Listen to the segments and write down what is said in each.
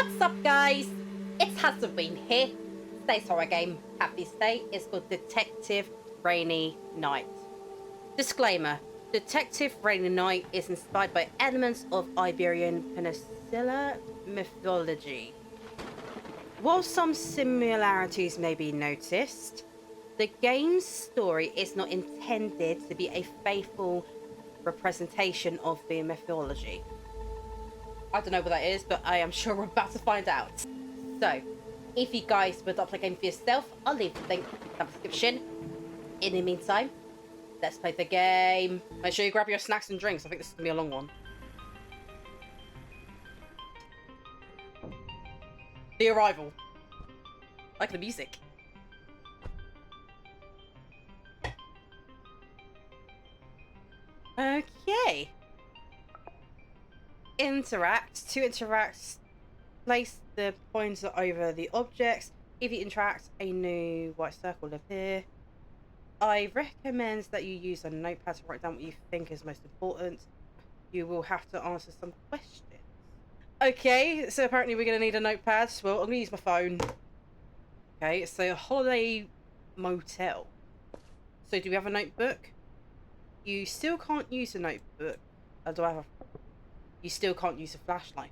What's up, guys? It's Hazzaween here. Today's horror game, happy stay, is called Detective Rainy Night. Disclaimer: Detective Rainy Night is inspired by elements of Iberian Peninsula mythology. While some similarities may be noticed, the game's story is not intended to be a faithful representation of the mythology. I don't know what that is, but I am sure we're about to find out. So, if you guys would like to play the game for yourself, I'll leave the link in the description. In the meantime, let's play the game. Make sure you grab your snacks and drinks. I think this is going to be a long one. The arrival. I like the music. Okay. Interact. To interact, place the pointer over the objects. If you interact, a new white circle will appear. I recommend that you use a notepad to write down what you think is most important. You will have to answer some questions. Okay, so apparently we're going to need a notepad. Well, I'm going to use my phone. Okay, so holiday motel. So do we have a notebook? You still can't use a notebook. Do I have a... You still can't use a flashlight.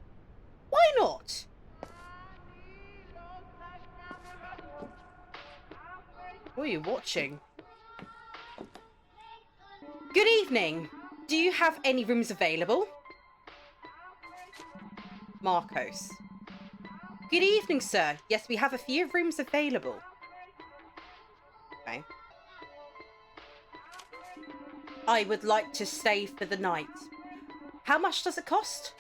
Why not? What are you watching? Good evening. Do you have any rooms available? Marcos. Good evening, sir. Yes, we have a few rooms available. Okay. I would like to stay for the night. How much does it cost?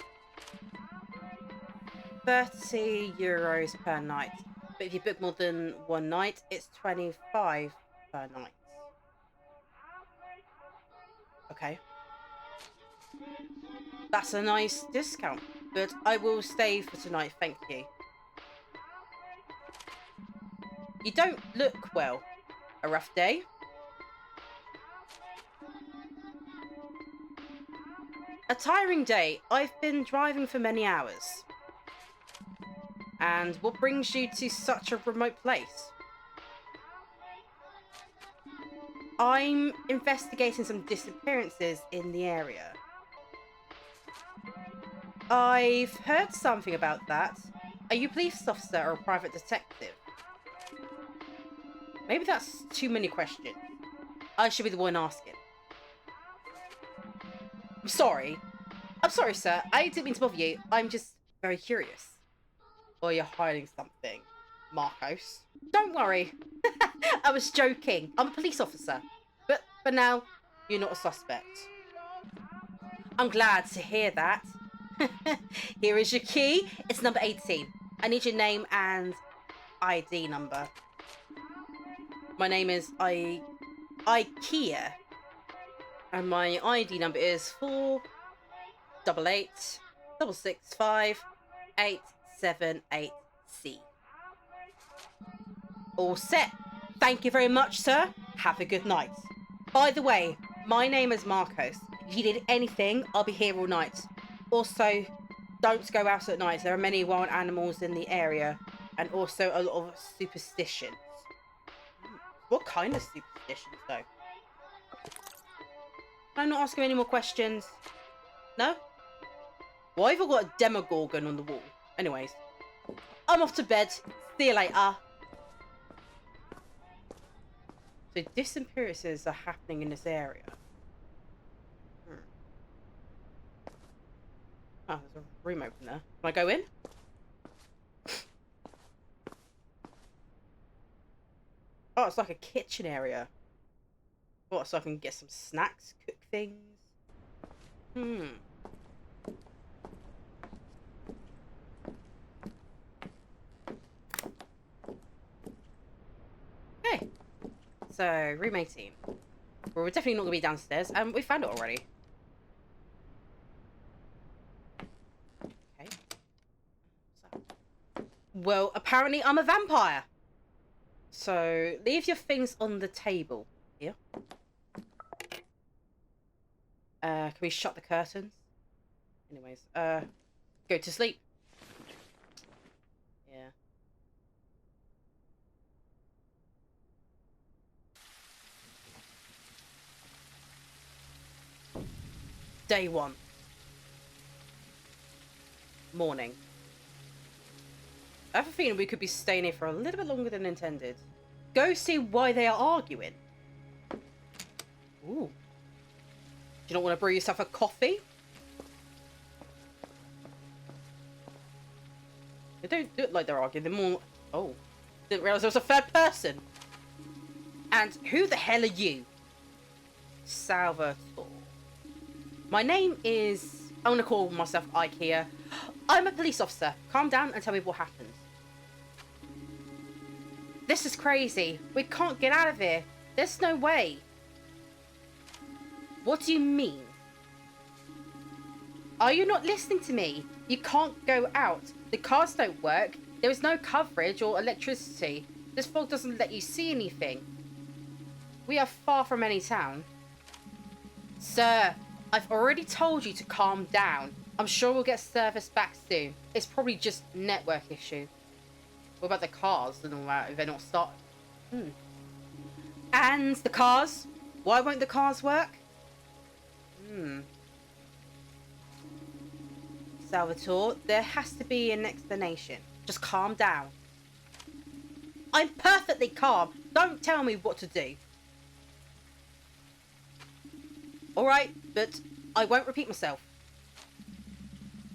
30 euros per night. But if you book more than one night, it's 25 per night. Okay. That's a nice discount, but I will stay for tonight, thank you. You don't look well. A rough day? A tiring day. I've been driving for many hours. And what brings you to such a remote place? I'm investigating some disappearances in the area. I've heard something about that. Are you a police officer or a private detective? Maybe that's too many questions. I should be the one asking. I'm sorry. I'm sorry, sir. I didn't mean to bother you. I'm just very curious. Or you're hiding something, Marcos. Don't worry. I was joking. I'm a police officer. But for now, you're not a suspect. I'm glad to hear that. Here is your key. It's number 18. I need your name and ID number. My name is Iker. And my ID number is 488-665-878C. All set. Thank you very much, sir. Have a good night. By the way, my name is Marcos. If you need anything, I'll be here all night. Also, don't go out at night. There are many wild animals in the area. And also a lot of superstitions. What kind of superstitions, though? Can I not ask him any more questions? No? Why have I got a demogorgon on the wall? Anyways. I'm off to bed. See you later. So disappearances are happening in this area. Oh, there's a room open there. Can I go in? Oh, it's like a kitchen area. What, so I can get some snacks, cook things? Okay. So, room 18. Well, we're definitely not going to be downstairs. We found it already. Okay. Well, apparently I'm a vampire. So, leave your things on the table here. Can we shut the curtains? Anyways, go to sleep. Day 1. Morning. I have a feeling we could be staying here for a little bit longer than intended. Go see why they are arguing. Ooh. Do you not want to brew yourself a coffee? They don't look like they're arguing. They're more... Oh. Didn't realise there was a third person. And who the hell are you? Salvatore. My name is... I want to call myself Iker. I'm a police officer. Calm down and tell me what happened. This is crazy. We can't get out of here. There's no way. What do you mean? Are you not listening to me? You can't go out. The cars don't work. There is no coverage or electricity. This fog doesn't let you see anything. We are far from any town. Sir, I've already told you to calm down. I'm sure we'll get service back soon. It's probably just a network issue. What about the cars and all that if they're not started? And the cars? Why won't the cars work? Salvatore, there has to be an explanation. Just calm down. I'm perfectly calm. Don't tell me what to do. Alright, but I won't repeat myself.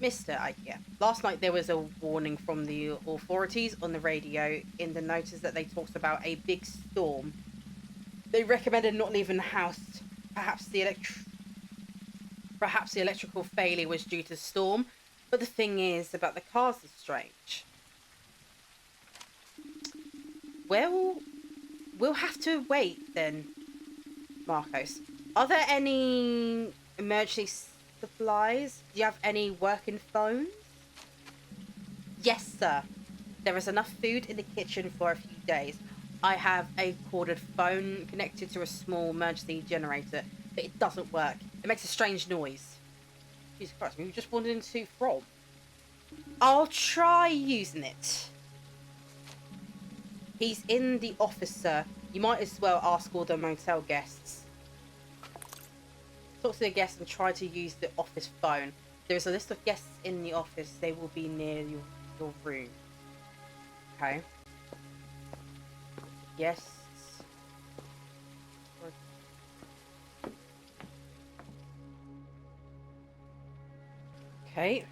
Mr. Iker, last night there was a warning from the authorities on the radio in the notice that they talked about a big storm. They recommended not leaving the house. Perhaps the electrical failure was due to the storm, but the thing is about the cars is strange. Well, we'll have to wait then. Marcos, are there any emergency supplies? Do you have any working phones? Yes, sir. There is enough food in the kitchen for a few days. I have a corded phone connected to a small emergency generator, but it doesn't work. It makes a strange noise. Jesus Christ, we just wandered into from. I'll try using it. He's in the office, sir. You might as well ask all the motel guests. Talk to the guests and try to use the office phone. There is a list of guests in the office. They will be near your room. Okay. Guests. Okay.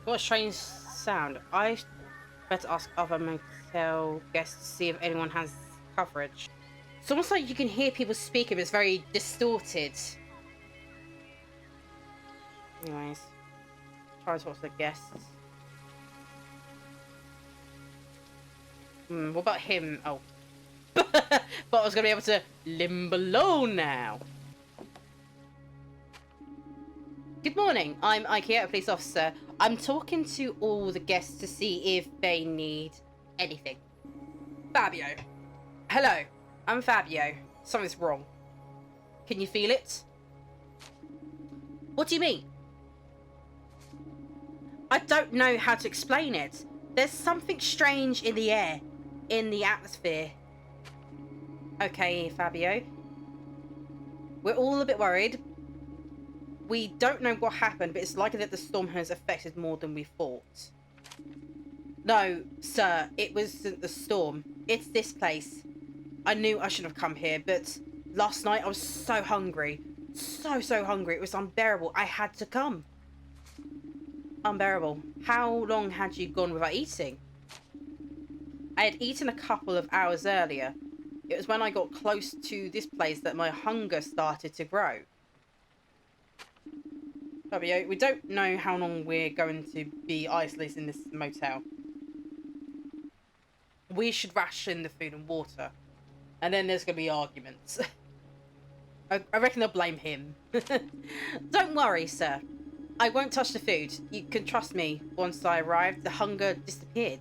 What a strange sound. I better ask other motel guests to see if anyone has coverage. It's almost like you can hear people speaking, but it's very distorted. Anyways, try to talk to the guests. What about him? Oh. But I was going to be able to limb below now. Good morning, I'm Iker, a police officer. I'm talking to all the guests to see if they need anything. Fabio. Hello, I'm Fabio. Something's wrong. Can you feel it? What do you mean? I don't know how to explain it. There's something strange in the air, in the atmosphere. Okay, Fabio. We're all a bit worried. We don't know what happened, but it's likely that the storm has affected more than we thought. No, sir, it wasn't the storm. It's this place. I knew I shouldn't have come here, but last night I was so hungry. So hungry. It was unbearable. I had to come. Unbearable. How long had you gone without eating? I had eaten a couple of hours earlier. It was when I got close to this place that my hunger started to grow. Fabio, we don't know how long we're going to be isolated in this motel. We should ration the food and water. And then there's going to be arguments. I reckon they'll blame him. Don't worry, sir. I won't touch the food. You can trust me. Once I arrived, the hunger disappeared.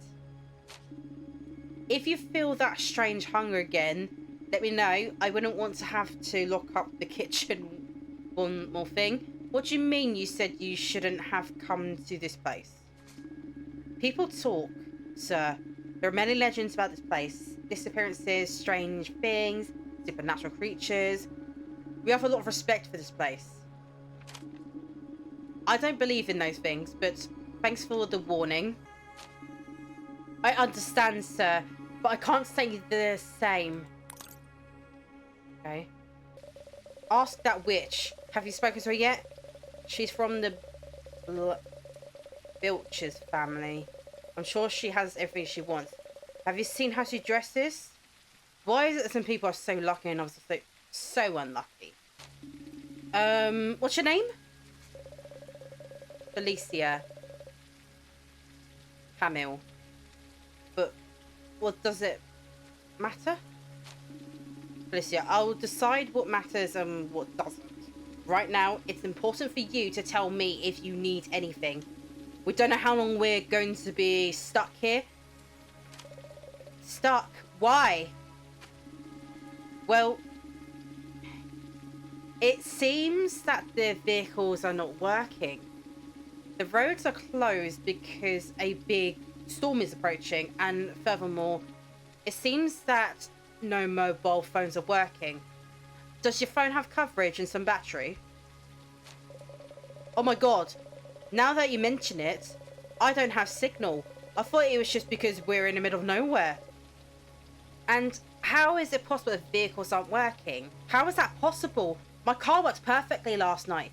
If you feel that strange hunger again, let me know. I wouldn't want to have to lock up the kitchen. One more thing. What do you mean you said you shouldn't have come to this place? People talk, sir. There are many legends about this place. Disappearances, strange things, supernatural creatures. We have a lot of respect for this place. I don't believe in those things, but thanks for the warning. I understand, sir, but I can't say the same. Okay. Ask that witch. Have you spoken to her yet? She's from the Bilch's family. I'm sure she has everything she wants. Have you seen how she dresses? Why is it that some people are so lucky and others are so unlucky? What's your name? Felicia. Camille. But what does it matter? Felicia, I'll decide what matters and what doesn't. Right now, it's important for you to tell me if you need anything. We don't know how long we're going to be stuck here. Stuck? Why? Well, it seems that the vehicles are not working. The roads are closed because a big storm is approaching, and furthermore, it seems that no mobile phones are working. Does your phone have coverage and some battery? Oh my god, now that you mention it, I don't have signal. I thought it was just because we're in the middle of nowhere. And how is it possible that vehicles aren't working? How is that possible? My car worked perfectly last night,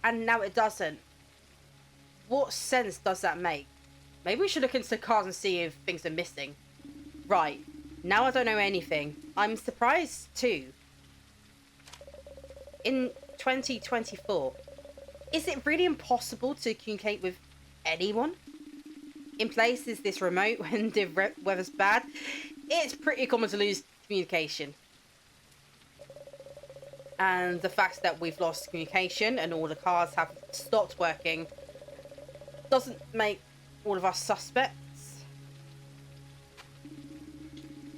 and now it doesn't. What sense does that make? Maybe we should look into the cars and see if things are missing. Right, now I don't know anything. I'm surprised too. In 2024, is it really impossible to communicate with anyone? In places this remote, when the weather's bad, it's pretty common to lose communication. And the fact that we've lost communication and all the cars have stopped working doesn't make all of us suspects.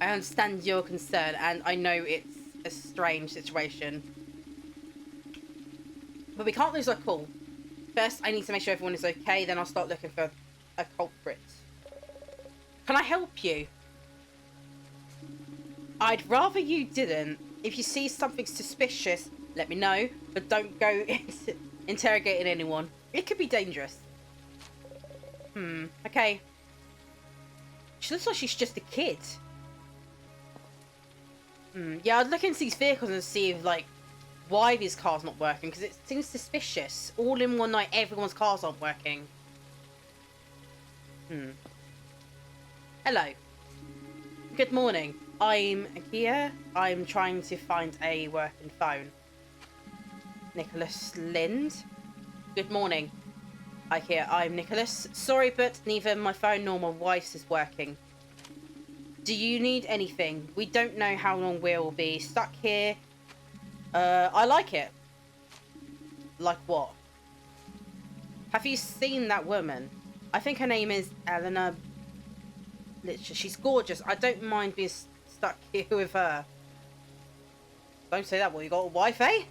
I understand your concern, and I know it's a strange situation. But we can't lose our cool. First, I need to make sure everyone is okay, then I'll start looking for a culprit. Can I help you? I'd rather you didn't. If you see something suspicious, let me know, but don't go interrogating anyone. It could be dangerous. Okay. She looks like she's just a kid. Yeah, I'd look into these vehicles and see if, like, why these cars not working, because it seems suspicious. All in one night, everyone's cars aren't working. Hello. Good morning. I'm Iker. I'm trying to find a working phone. Nicholas Lind. Good morning. Iker, I'm Nicholas. Sorry, but neither my phone nor my wife's is working. Do you need anything? We don't know how long we'll be stuck here. I like it. Like what? Have you seen that woman? I think her name is Eleanor. Literally, she's gorgeous. I don't mind being stuck here with her. Don't say that. Well, you got a wife, eh?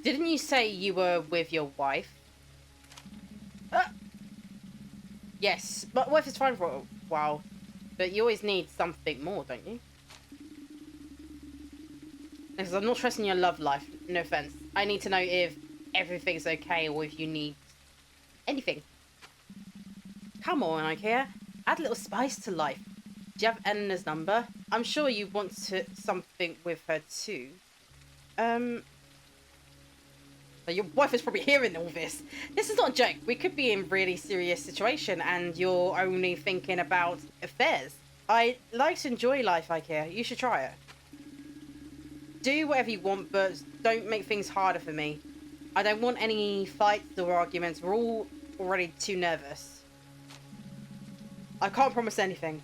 Didn't you say you were with your wife? Yes, but wife is fine for a while. But you always need something more, don't you? Because I'm not trusting your love life. No offense. I need to know if everything's okay or if you need anything. Come on, Ikea. Add a little spice to life. Do you have Eleanor's number? I'm sure you want something with her too. Your wife is probably hearing all this. This is not a joke. We could be in a really serious situation and you're only thinking about affairs. I like to enjoy life, Ikea. You should try it. Do whatever you want, but don't make things harder for me. I don't want any fights or arguments. We're all already too nervous. I can't promise anything.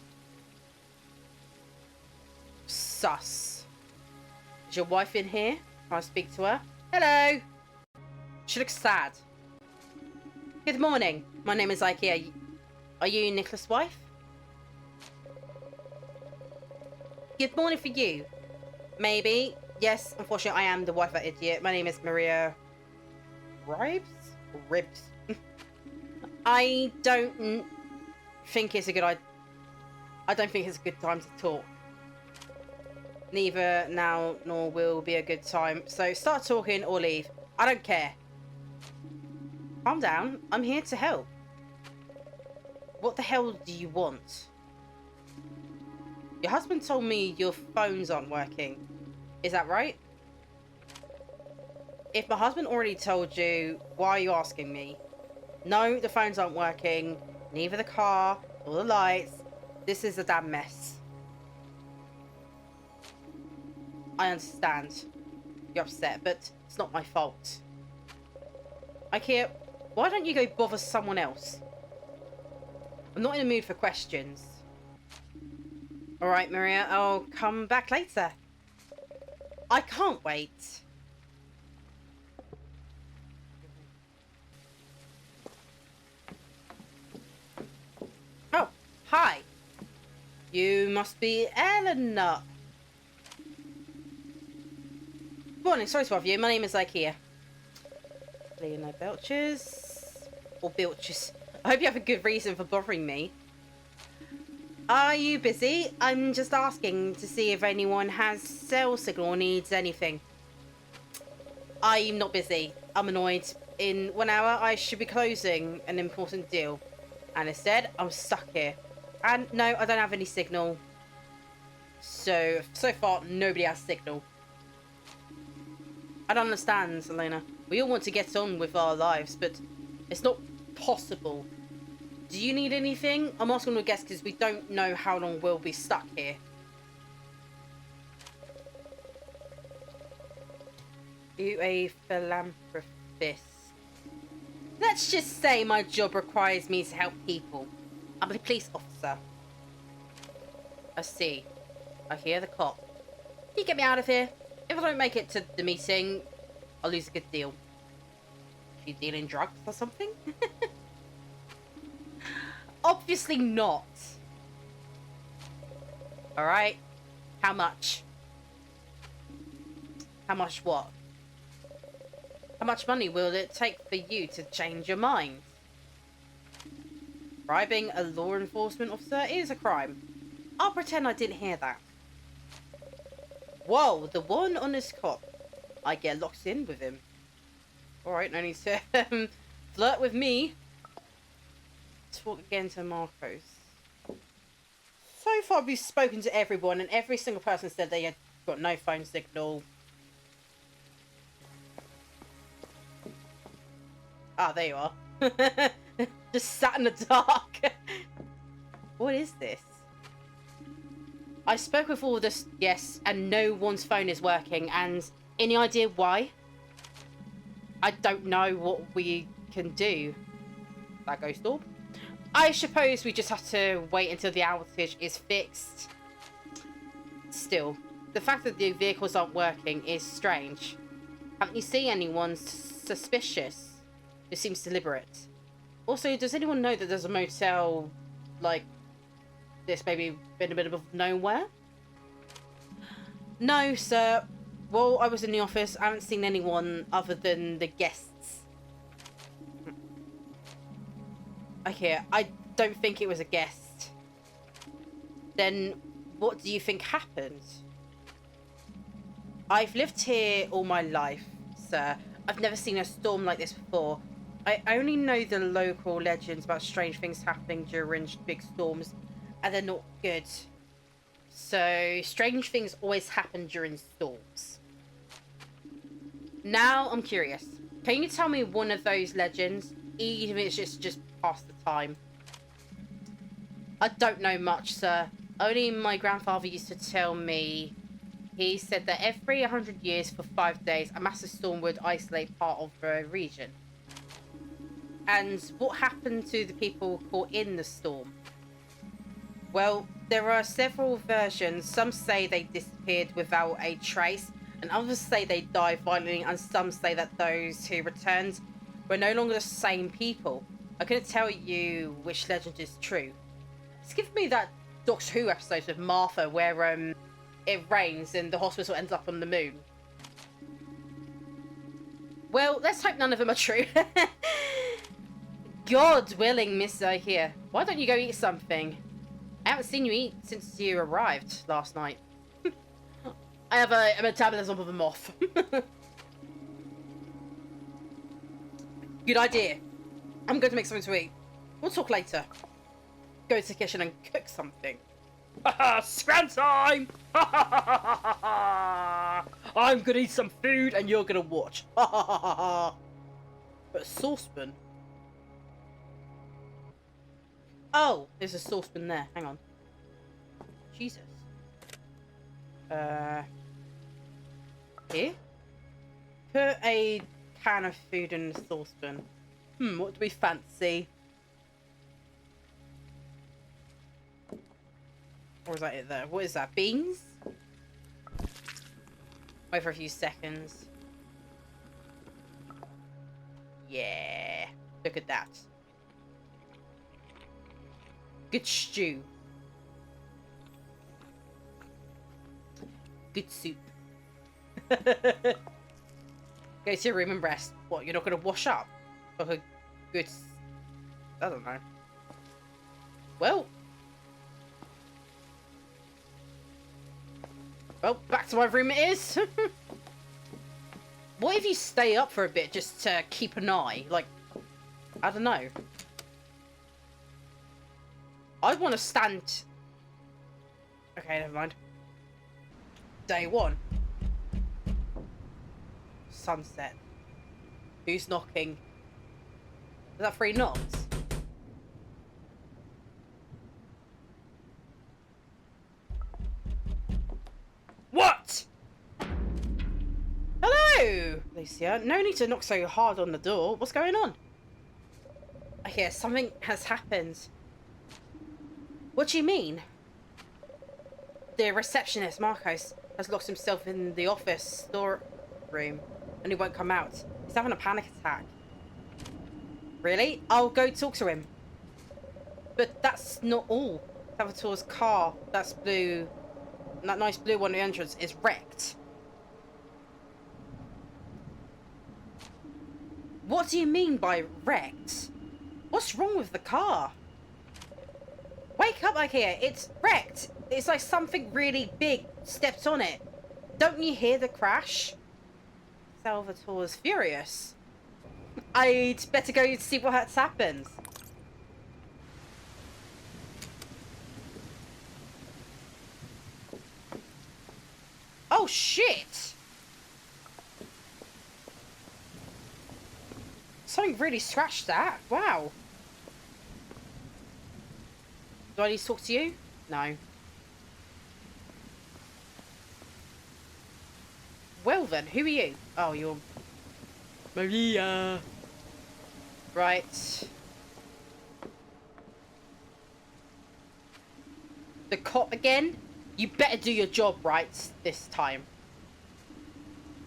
Sus. Is your wife in here? Can I speak to her? Hello. She looks sad. Good morning. My name is Ikea. Are you Nicholas' wife? Good morning for you. Maybe. Yes, unfortunately, I am the wife of that idiot. My name is Maria Ribs? I don't think it's a good idea. I don't think it's a good time to talk. Neither now nor will be a good time. So start talking or leave. I don't care. Calm down. I'm here to help. What the hell do you want? Your husband told me your phones aren't working. Is that right? If my husband already told you, why are you asking me? No, the phones aren't working. Neither the car or the lights. This is a damn mess. I understand. You're upset, but it's not my fault. Ikea, why don't you go bother someone else? I'm not in the mood for questions. Alright, Maria, I'll come back later. I can't wait. Oh, hi. You must be Eleanor. Morning, sorry to bother you. My name is Ikea. Leonard Belchers. Or Bilchers. I hope you have a good reason for bothering me. Are you busy? I'm just asking to see if anyone has cell signal or needs anything. I'm not busy. I'm annoyed. In 1 hour, I should be closing an important deal. And instead, I'm stuck here. And no, I don't have any signal. So far, nobody has signal. I don't understand, Elena. We all want to get on with our lives, but it's not possible. Do you need anything? I'm asking to guess because we don't know how long we'll be stuck here. You a philanthropist? Let's just say my job requires me to help people. I'm a police officer. I see. I hear the cop. Can you get me out of here? If I don't make it to the meeting, I'll lose a good deal. You dealing drugs or something? Obviously not. Alright. How much? How much what? How much money will it take for you to change your mind? Bribing a law enforcement officer is a crime. I'll pretend I didn't hear that. Whoa, the one honest cop. I get locked in with him. Alright, no need to flirt with me. Talk again to Marcos. So far we've spoken to everyone and every single person said they had got no phone signal. Ah, there you are. Just sat in the dark. What is this? I spoke with all this, yes, and no one's phone is working. And any idea why? I don't know what we can do. That ghost orb? I suppose we just have to wait until the outage is fixed. Still, the fact that the vehicles aren't working is strange. Haven't you seen anyone suspicious? It seems deliberate. Also, does anyone know that there's a motel, like, this maybe in a bit of nowhere? No, sir. Well, I was in the office. I haven't seen anyone other than the guests. Okay, I don't think it was a guest. Then what do you think happened? I've lived here all my life, sir. I've never seen a storm like this before. I only know the local legends about strange things happening during big storms, and they're not good. So, strange things always happen during storms. Now, I'm curious. Can you tell me one of those legends? Even if it's just past the time. I don't know much, sir. Only my grandfather used to tell me. He said that every 100 years for 5 days, a massive storm would isolate part of the region. And what happened to the people caught in the storm? Well, there are several versions. Some say they disappeared without a trace, and others say they died violently, and some say that those who returned were no longer the same people. I couldn't tell you which legend is true. It's giving me that Doctor Who episode with Martha where it rains and the hospital ends up on the moon. Well, let's hope none of them are true. God willing, Miss here. Why don't you go eat something? I haven't seen you eat since you arrived last night. I have a metabolism of a moth. Good idea. I'm going to make something to eat. We'll talk later. Go to the kitchen and cook something. Haha, scram time! I'm gonna eat some food and you're gonna watch. But a saucepan? Oh, there's a saucepan there. Hang on. Jesus. Here? Put a can of food in the saucepan. What do we fancy? Or is that it there? What is that? Beans? Wait for a few seconds. Yeah. Look at that. Good stew. Good soup. Go to your room and rest. What, you're not going to wash up? Like a good... I don't know. Well, back to my room it is. What if you stay up for a bit just to keep an eye? Like, I don't know. I want to stand... Okay, never mind. Day 1. Sunset. Who's knocking? Is that 3 knocks? What? Hello, Alicia. No need to knock so hard on the door. What's going on? I hear something has happened. What do you mean? The receptionist, Marcos, has locked himself in the office storeroom and he won't come out. He's having a panic attack. Really? I'll go talk to him. But that's not all. Salvatore's car, that's blue, that nice blue one at the entrance, is wrecked. What do you mean by wrecked? What's wrong with the car? Wake up, Ikea. It's wrecked. It's like something really big stepped on it. Don't you hear the crash? Salvatore's furious. I'd better go see what has happened. Oh, shit. Something really scratched that. Wow. Do I need to talk to you? No. Well then, who are you? Oh, you're... Maria. Right. The cop again? You better do your job right this time.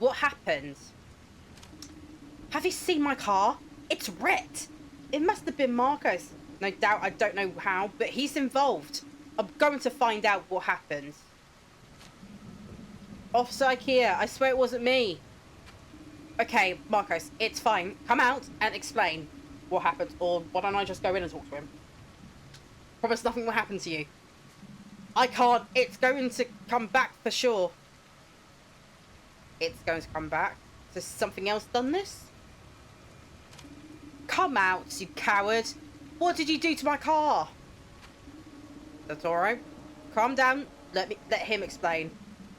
What happened? Have you seen my car? It's wrecked. It must have been Marcos. No doubt, I don't know how, but he's involved. I'm going to find out what happened. Officer Ikea, I swear it wasn't me. Okay, Marcos, it's fine. Come out and explain what happened, or why don't I just go in and talk to him? Promise nothing will happen to you. I can't. It's going to come back for sure. It's going to come back? Has something else done this? Come out, you coward. What did you do to my car? That's alright. Calm down. Let him explain.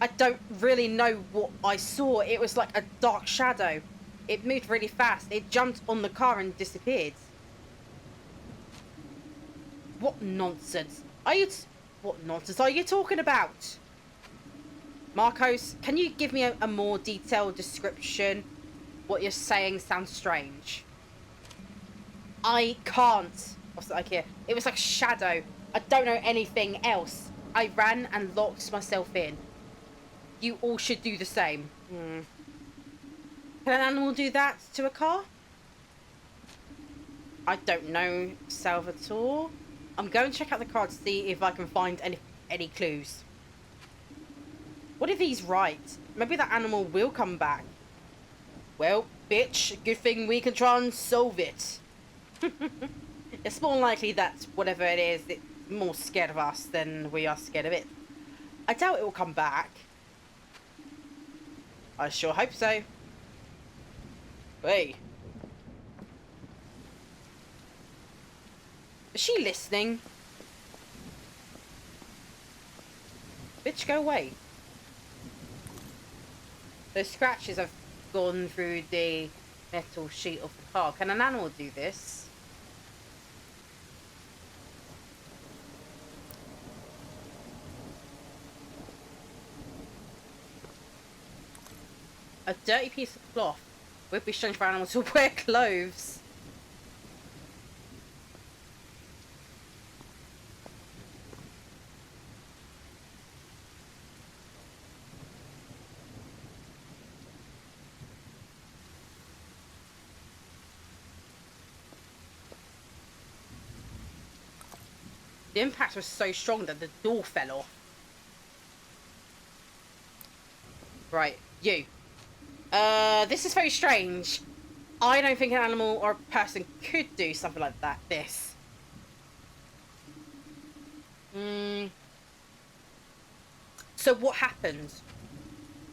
I don't really know what I saw. It was like a dark shadow. It moved really fast. It jumped on the car and disappeared. What nonsense? What nonsense are you talking about? Marcos, can you give me a more detailed description? What you're saying sounds strange. I can't. It was like a shadow. I don't know anything else. I ran and locked myself in. You all should do the same. Can an animal do that to a car? I don't know, Salvatore. I'm going to check out the car to see if I can find any clues. What if he's right? Maybe that animal will come back. Well, bitch, good thing we can try and solve it. It's more likely that whatever it is, it's more scared of us than we are scared of it. I doubt it will come back. I sure hope so. Hey. Is she listening? Bitch, go away. Those scratches have gone through the metal sheet of the car. Can an animal do this? A dirty piece of cloth. Would be strange for animals to wear clothes. The impact was so strong that the door fell off. Right, you. This is very strange. I don't think an animal or a person could do something like that. This. So what happened?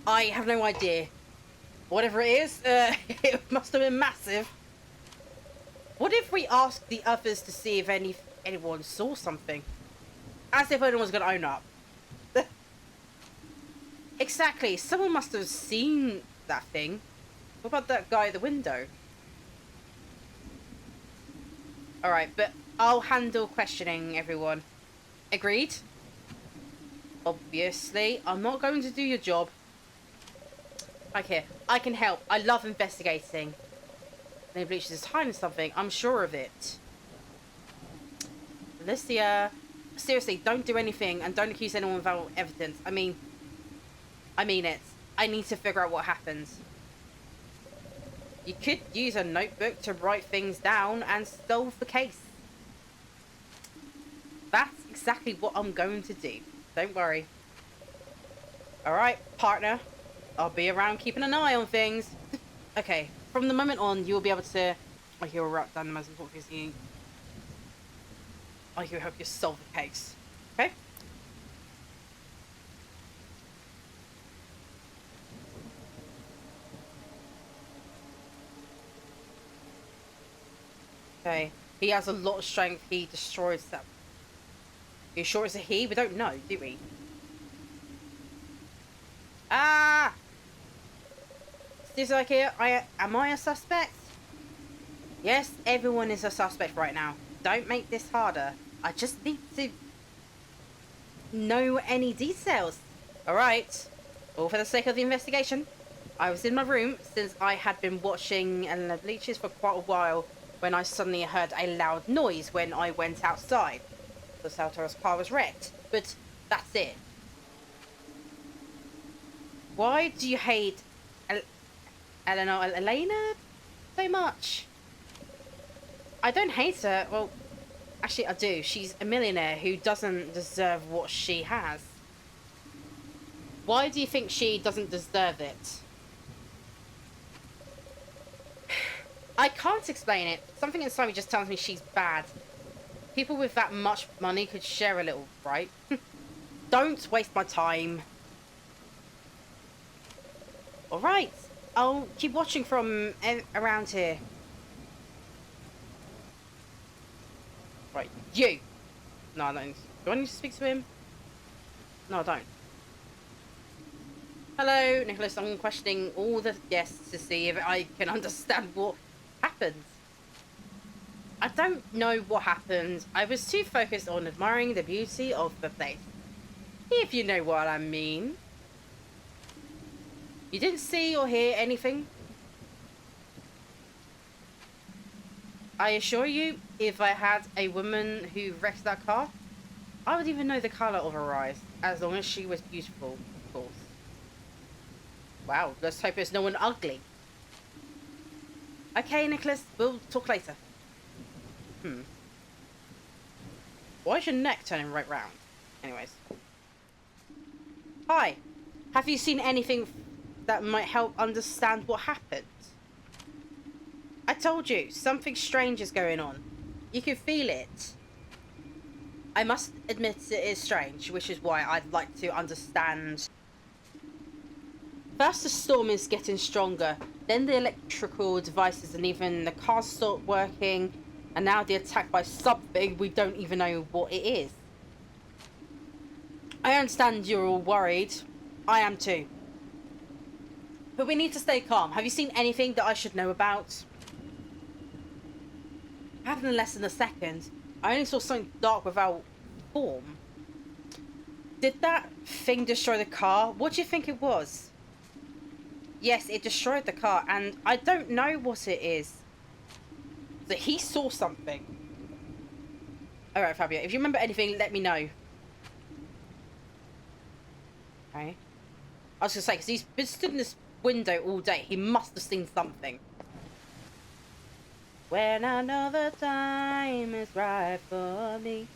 I have no idea. Whatever it is, it must have been massive. What if we asked the others to see if anyone saw something? As if anyone's gonna own up. Exactly. Someone must have seen that thing. What about that guy at the window? Alright, but I'll handle questioning everyone. Agreed? Obviously. I'm not going to do your job. Okay, I can help. I love investigating. Maybe Bleach is hiding something. I'm sure of it. Alicia, seriously, don't do anything and don't accuse anyone without evidence. I mean it. I need to figure out what happened. You could use a notebook to write things down and solve the case. That's exactly what I'm going to do. Don't worry. Alright, partner. I'll be around keeping an eye on things. Okay, from the moment on, you'll be able to... I hear a write down the most important things. I hope you solve the case. Okay? Okay. He has a lot of strength. He destroys them. Are you sure it's a he? We don't know, do we? Ah! Seems like am I a suspect? Yes, everyone is a suspect right now. Don't make this harder. I just need to know any details. Alright. All for the sake of the investigation. I was in my room since I had been watching Bleachers for quite a while when I suddenly heard a loud noise when I went outside. The Saltoro's car was wrecked, but that's it. Why do you hate Elena so much? I don't hate her. Well, actually I do. She's a millionaire who doesn't deserve what she has. Why do you think she doesn't deserve it? I can't explain it. Something inside me just tells me she's bad. People with that much money could share a little, right? Don't waste my time. Alright. I'll keep watching from around here. Right, you! No, I don't. Do I need to speak to him? No, I don't. Hello, Nicholas. I'm questioning all the guests to see if I can understand what happened. I don't know what happened. I was too focused on admiring the beauty of the place. If you know what I mean. You didn't see or hear anything? I assure you, if I had a woman who wrecked that car, I would even know the colour of her eyes, as long as she was beautiful, of course. Wow, let's hope there's no one ugly. Okay, Nicholas, we'll talk later. Why is your neck turning right round? Anyways. Hi. Have you seen anything that might help understand what happened? I told you, something strange is going on. You can feel it. I must admit it is strange, which is why I'd like to understand. First the storm is getting stronger, then the electrical devices and even the cars start working, and now the attack by something we don't even know what it is. I understand you're all worried. I am too. But we need to stay calm. Have you seen anything that I should know about? Happened in less than a second. I only saw something dark without form. Did that thing destroy the car? What do you think it was? Yes, it destroyed the car, and I don't know what it is. So he saw something. Alright, Fabio, if you remember anything, let me know. Okay. I was gonna say, because he's been stood in this window all day, he must have seen something. When I know the time is right for me.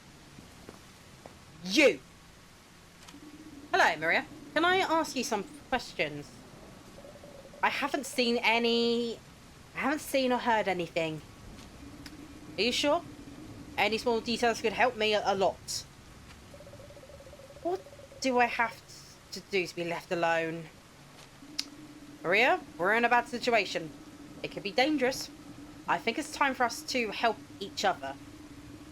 You! Hello, Maria. Can I ask you some questions? I haven't seen or heard anything. Are you sure? Any small details could help me a lot. What do I have to do to be left alone? Maria, we're in a bad situation. It could be dangerous. I think it's time for us to help each other.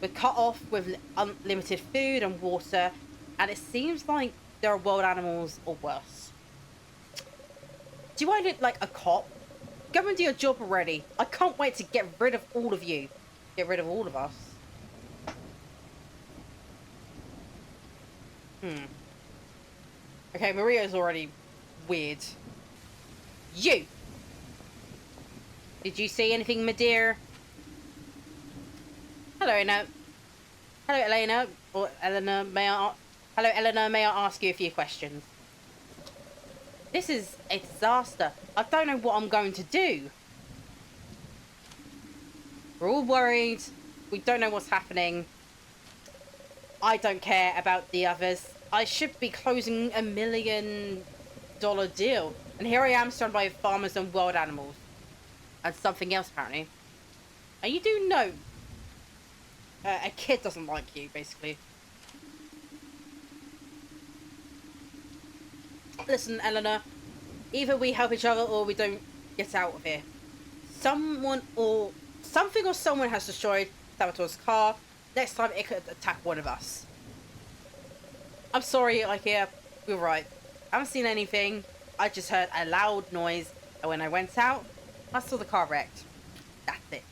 We're cut off with unlimited food and water, and it seems like there are wild animals or worse. Do I look like a cop? Go and do your job already. I can't wait to get rid of all of you. Get rid of all of us. Okay, Maria's already weird. You! Did you see anything, my dear? Hello, Elena. Hello, Elena. Or Eleanor, Hello, Eleanor, may I ask you a few questions? This is a disaster. I don't know what I'm going to do. We're all worried. We don't know what's happening. I don't care about the others. I should be closing $1 million deal. And here I am surrounded by farmers and wild animals. And something else, apparently. And you do know a kid doesn't like you, basically. Listen, Eleanor. Either we help each other or we don't get out of here. Something or someone has destroyed Salvatore's car. Next time it could attack one of us. I'm sorry, Iker. You're right. I haven't seen anything. I just heard a loud noise, and when I went out, I saw the car wrecked. That's it.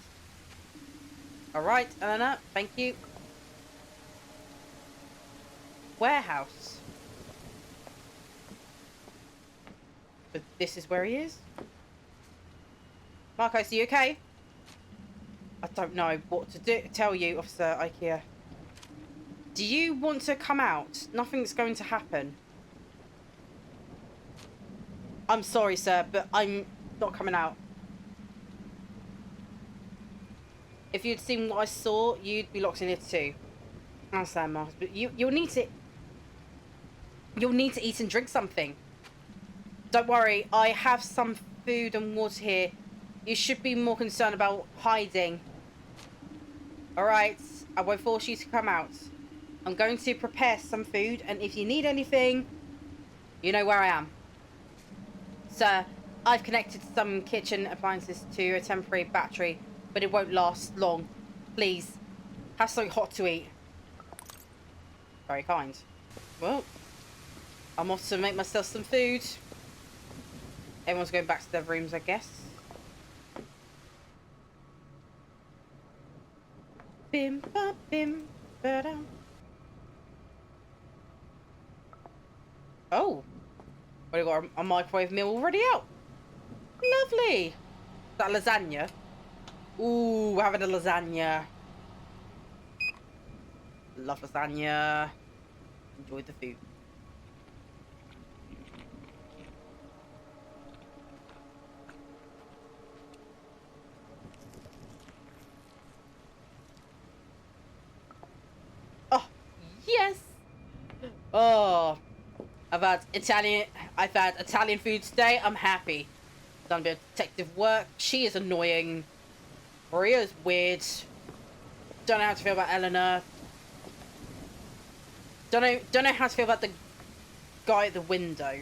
Alright, Eleanor. Thank you. Warehouse. But this is where he is? Marcos, are you okay? I don't know what to tell you, Officer Iker. Do you want to come out? Nothing's going to happen. I'm sorry, sir, but I'm not coming out. If you'd seen what I saw, you'd be locked in here too. I understand, Marcus, but you'll need to eat and drink something. Don't worry, I have some food and water here. You should be more concerned about hiding. Alright, I won't force you to come out. I'm going to prepare some food, and if you need anything, you know where I am. Sir, I've connected some kitchen appliances to a temporary battery, but it won't last long. Please, have something hot to eat. Very kind. Well, I'm off to make myself some food. Everyone's going back to their rooms, I guess. Bim ba bim ba dum. Oh, we got a microwave meal already out. Lovely. Is that lasagna? Ooh, we're having a lasagna. Love lasagna. Enjoy the food. Oh, yes. Oh, I've had Italian food today. I'm happy. Done a bit of detective work. She is annoying. Maria's weird. Don't know how to feel about Eleanor. Don't know how to feel about the guy at the window.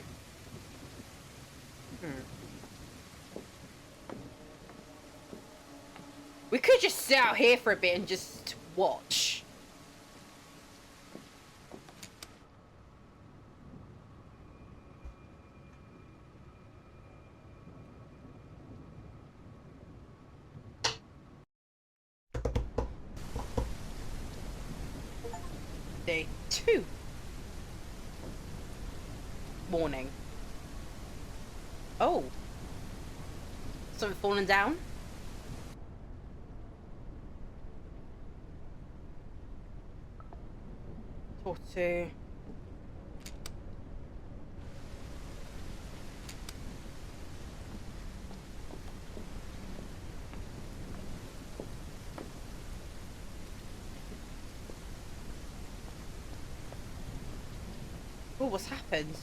We could just sit out here for a bit and just watch. Day 2. Morning. Oh. Something falling down? Talk to... Oh, what's happened?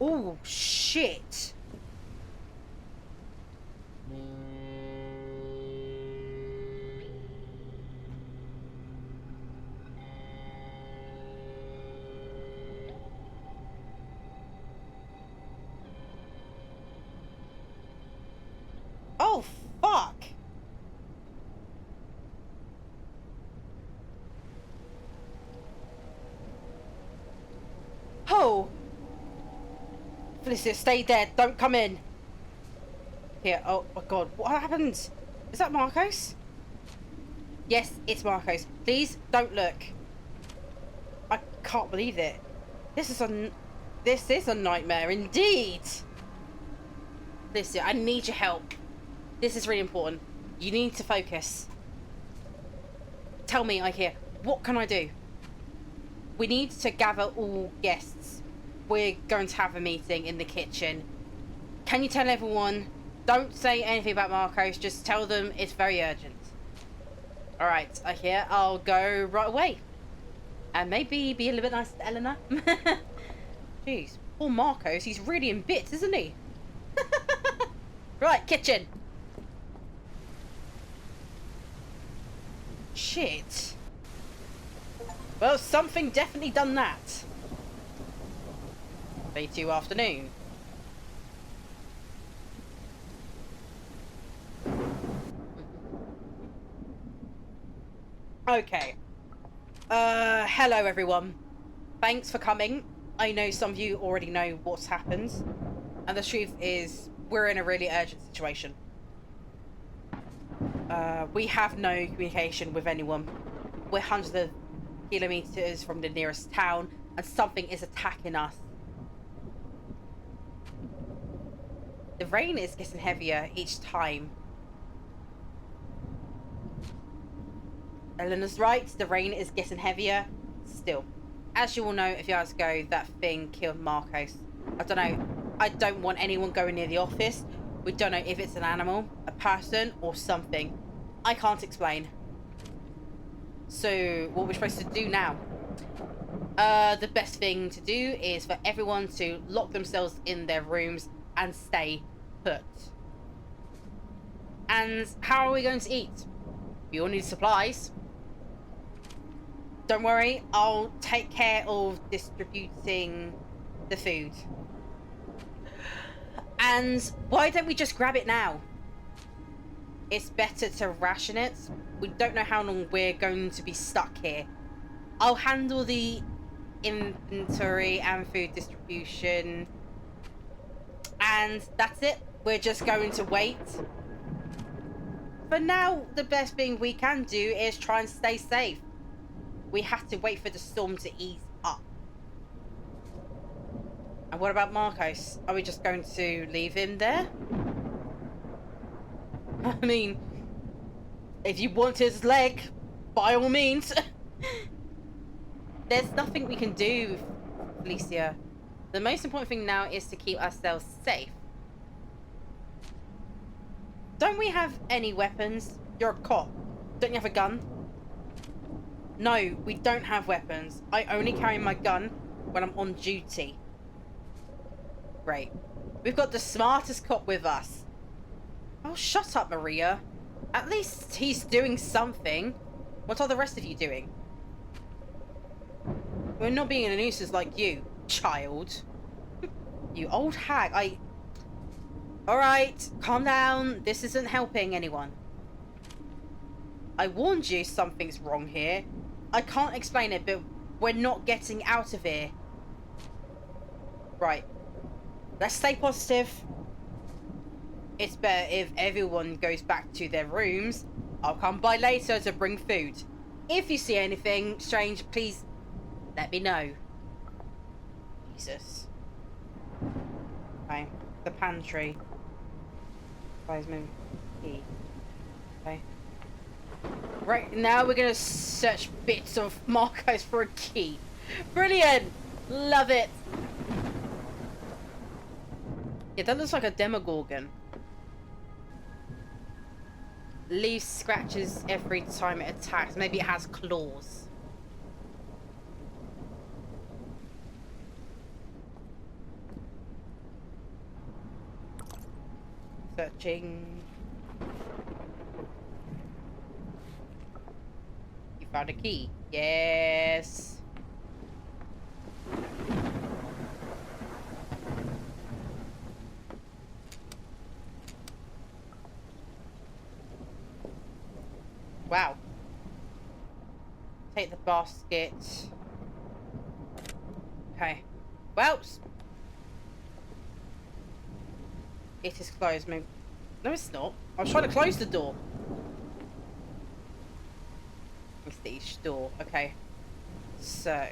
Oh, shit. Oh, fuck. Oh. Felicia, stay there. Don't come in. Here. Oh, my God. What happened? Is that Marcos? Yes, it's Marcos. Please don't look. I can't believe it. This is a nightmare indeed. Felicia, I need your help. This is really important. You need to focus. Tell me, Iker, what can I do? We need to gather all guests. We're going to have a meeting in the kitchen. Can you tell everyone? Don't say anything about Marcos. Just tell them it's very urgent. All right, Iker, I'll go right away. And maybe be a little bit nice to Eleanor. Jeez, poor Marcos. He's really in bits, isn't he? Right, kitchen. Shit. Well, something definitely done that. Day 2 afternoon. Okay. Hello everyone. Thanks for coming. I know some of you already know what's happened. And the truth is, we're in a really urgent situation. We have no communication with anyone. We're hundreds of kilometers from the nearest town, and something is attacking us. The rain is getting heavier each time. Eleanor's right, the rain is getting heavier still. As you all know, a few hours ago, that thing killed Marcos. I don't know. I don't want anyone going near the office. We don't know if it's an animal, a person, or something. I can't explain. So, what we're supposed to do now? The best thing to do is for everyone to lock themselves in their rooms and stay put. And how are we going to eat? We all need supplies. Don't worry, I'll take care of distributing the food. And why don't we just grab it now? It's better to ration it. We don't know how long we're going to be stuck here. I'll handle the inventory and food distribution. And that's it. We're just going to wait. For now, the best thing we can do is try and stay safe. We have to wait for the storm to ease up. And what about Marcos? Are we just going to leave him there? I mean, if you want his leg, by all means. There's nothing we can do, Felicia. The most important thing now is to keep ourselves safe. Don't we have any weapons? You're a cop. Don't you have a gun? No, we don't have weapons. I only carry my gun when I'm on duty. Great. We've got the smartest cop with us. Oh, shut up, Maria. At least he's doing something. What are the rest of you doing? We're not being a nuisance like you, child. You old hag, Alright, calm down. This isn't helping anyone. I warned you something's wrong here. I can't explain it, but we're not getting out of here. Right. Let's stay positive. It's better if everyone goes back to their rooms. I'll come by later to bring food. If you see anything strange, please let me know. Jesus. Okay. The pantry. Moving key. Okay. Right, now we're gonna search bits of Marco's for a key. Brilliant! Love it! Yeah, that looks like a Demogorgon. Leaves scratches every time it attacks. Maybe it has claws. Searching. You found a key. Yes. Wow. Take the basket. Okay. Well. It is closed. Maybe. No, it's not. I was trying to close the door. It's the each door. Okay. So.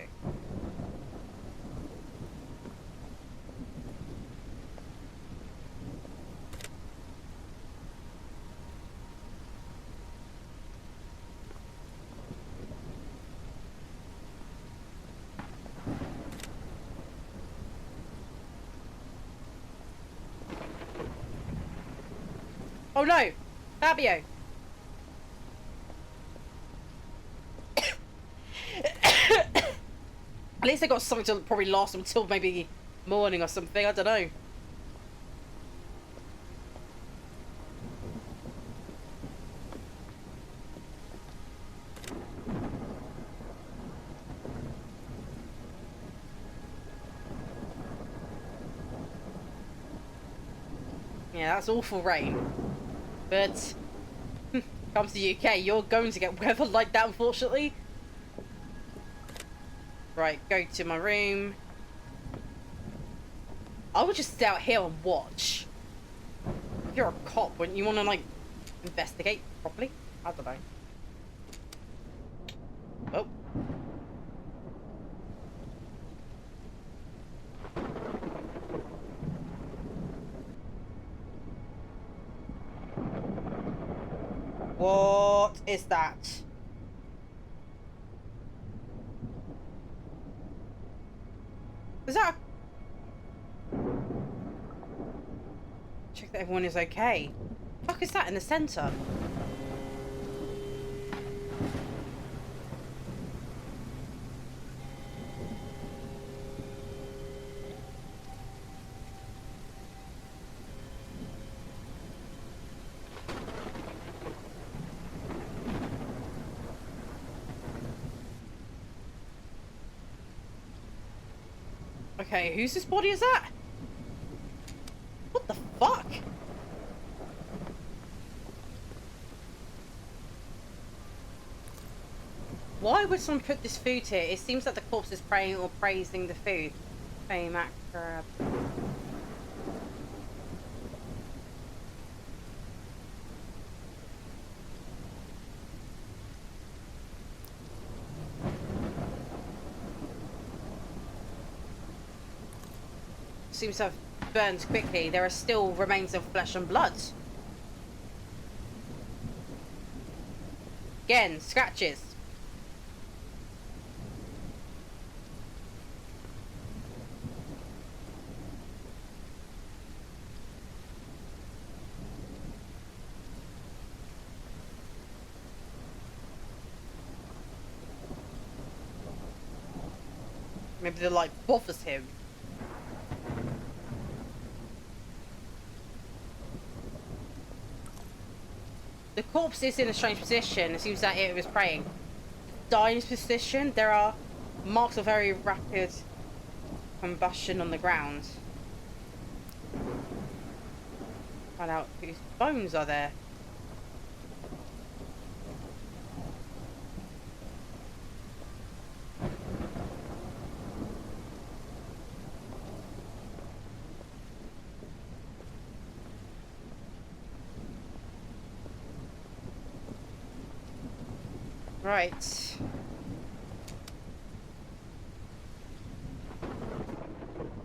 Oh no! Fabio! At least I got something to probably last until maybe morning or something. I don't know. Yeah, that's awful rain. But comes to the UK, you're going to get weather like that, unfortunately. Right, go to my room. I would just stay out here and watch. If you're a cop, wouldn't you want to, like, investigate properly? I don't know. Oh. What is that? Is that a... Check that everyone is okay. What the fuck is that in the center? Okay, whose body is that? What the fuck? Why would someone put this food here? It seems like the corpse is praying or praising the food. Okay, Mac grab. Seems to have burned quickly. There are still remains of flesh and blood. Again, scratches. Maybe the light bothers him. The corpse is in a strange position. It seems that it was praying. Dying position. There are marks of very rapid combustion on the ground. Find out whose bones are there. Right.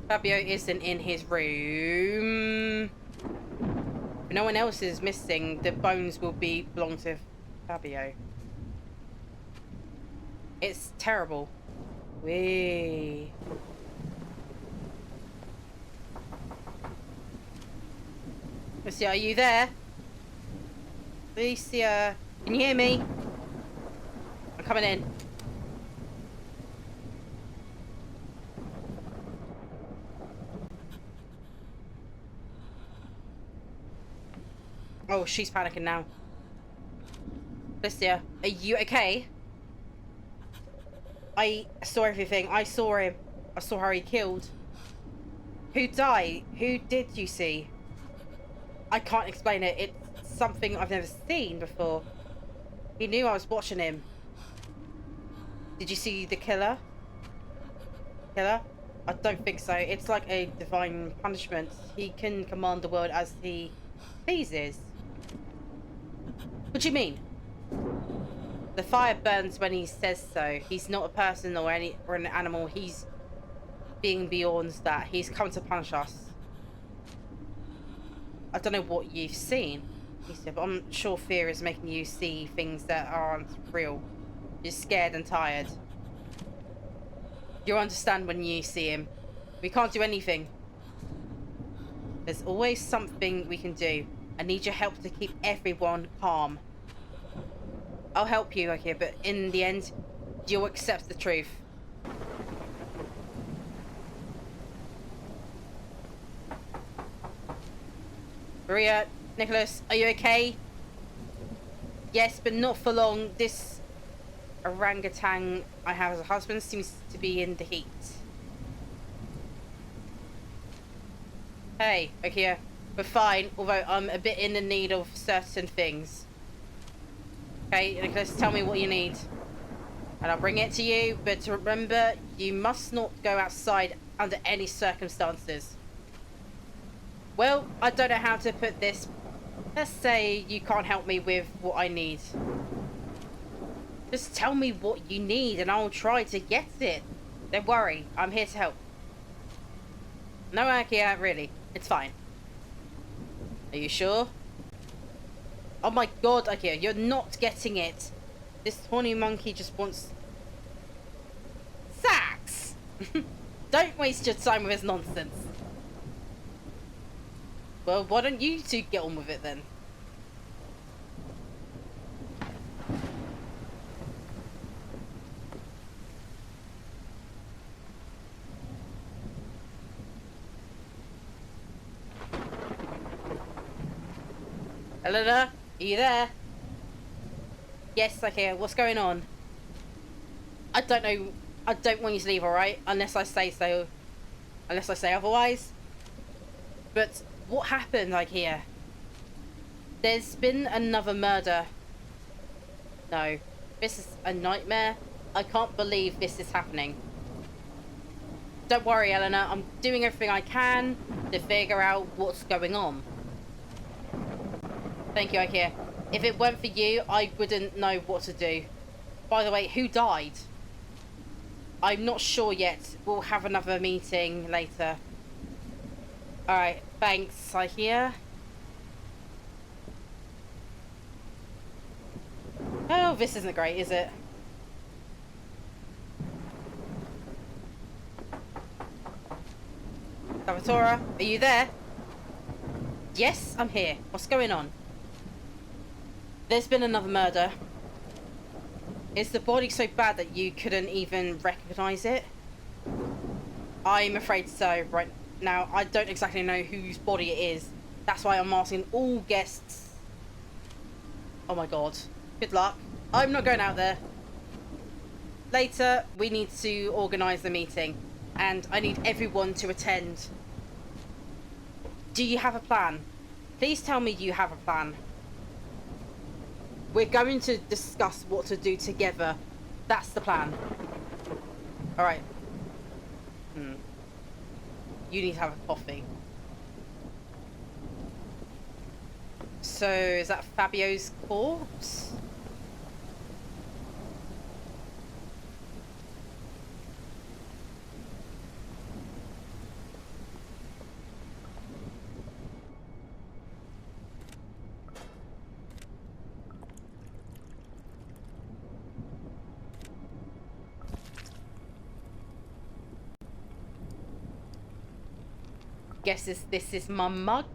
Fabio isn't in his room. If no one else is missing, the bones will belong to Fabio. It's terrible. Wee. Lucia, are you there? Lucia, can you hear me? I'm coming in. Oh, she's panicking now. Lucia, are you okay? I saw everything. I saw him. I saw how he killed. Who died? Who did you see? I can't explain it. It's something I've never seen before. He knew I was watching him. Did you see the killer? Killer? I don't think so. It's like a divine punishment. He can command the world as he pleases. What do you mean? The fire burns when he says so. He's not a person or an animal. He's being beyond that. He's come to punish us. I don't know what you've seen, he said, but I'm sure fear is making you see things that aren't real. You're scared and tired. You'll understand when you see him. We can't do anything. There's always something we can do. I need your help to keep everyone calm. I'll help you, okay, but in the end, you'll accept the truth. Maria, Nicholas, are you okay? Yes, but not for long. This orangutan I have as a husband seems to be in the heat. Hey, okay, we're fine, although I'm a bit in the need of certain things. Okay, Nicholas, tell me what you need. And I'll bring it to you, but remember, you must not go outside under any circumstances. Well, I don't know how to put this. Let's say you can't help me with what I need. Just tell me what you need and I'll try to get it. Don't worry, I'm here to help. No, Akia, really. It's fine. Are you sure? Oh my god, Akia, you're not getting it. This horny monkey just wants... Sax! Don't waste your time with his nonsense. Well, why don't you two get on with it then? Eleanor, are you there? Yes, okay, what's going on? I don't know. I don't want you to leave, alright? Unless I say so. Unless I say otherwise. But what happened, like, here? There's been another murder. No. This is a nightmare. I can't believe this is happening. Don't worry, Eleanor. I'm doing everything I can to figure out what's going on. Thank you, Ikea. If it weren't for you, I wouldn't know what to do. By the way, who died? I'm not sure yet. We'll have another meeting later. Alright, thanks, Ikea. Oh, this isn't great, is it? Salvatore, are you there? Yes, I'm here. What's going on? There's been another murder. Is the body so bad that you couldn't even recognize it? I'm afraid so. Right now, I don't exactly know whose body it is. That's why I'm asking all guests. Oh my god. Good luck. I'm not going out there. Later, we need to organise the meeting. And I need everyone to attend. Do you have a plan? Please tell me you have a plan. We're going to discuss what to do together. That's the plan. Alright. You need to have a coffee. So, is that Fabio's corpse? Guess this is my mug.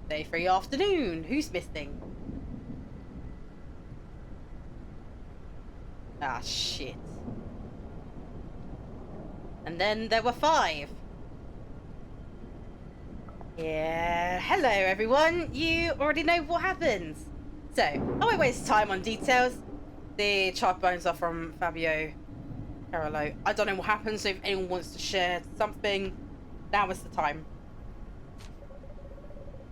Day 3 afternoon. Who's missing? Ah, shit. And then there were 5. Yeah, hello everyone. You already know what happens. So, I won't waste time on details. The charred bones are from Fabio Carolo. I don't know what happens, so if anyone wants to share something, now is the time.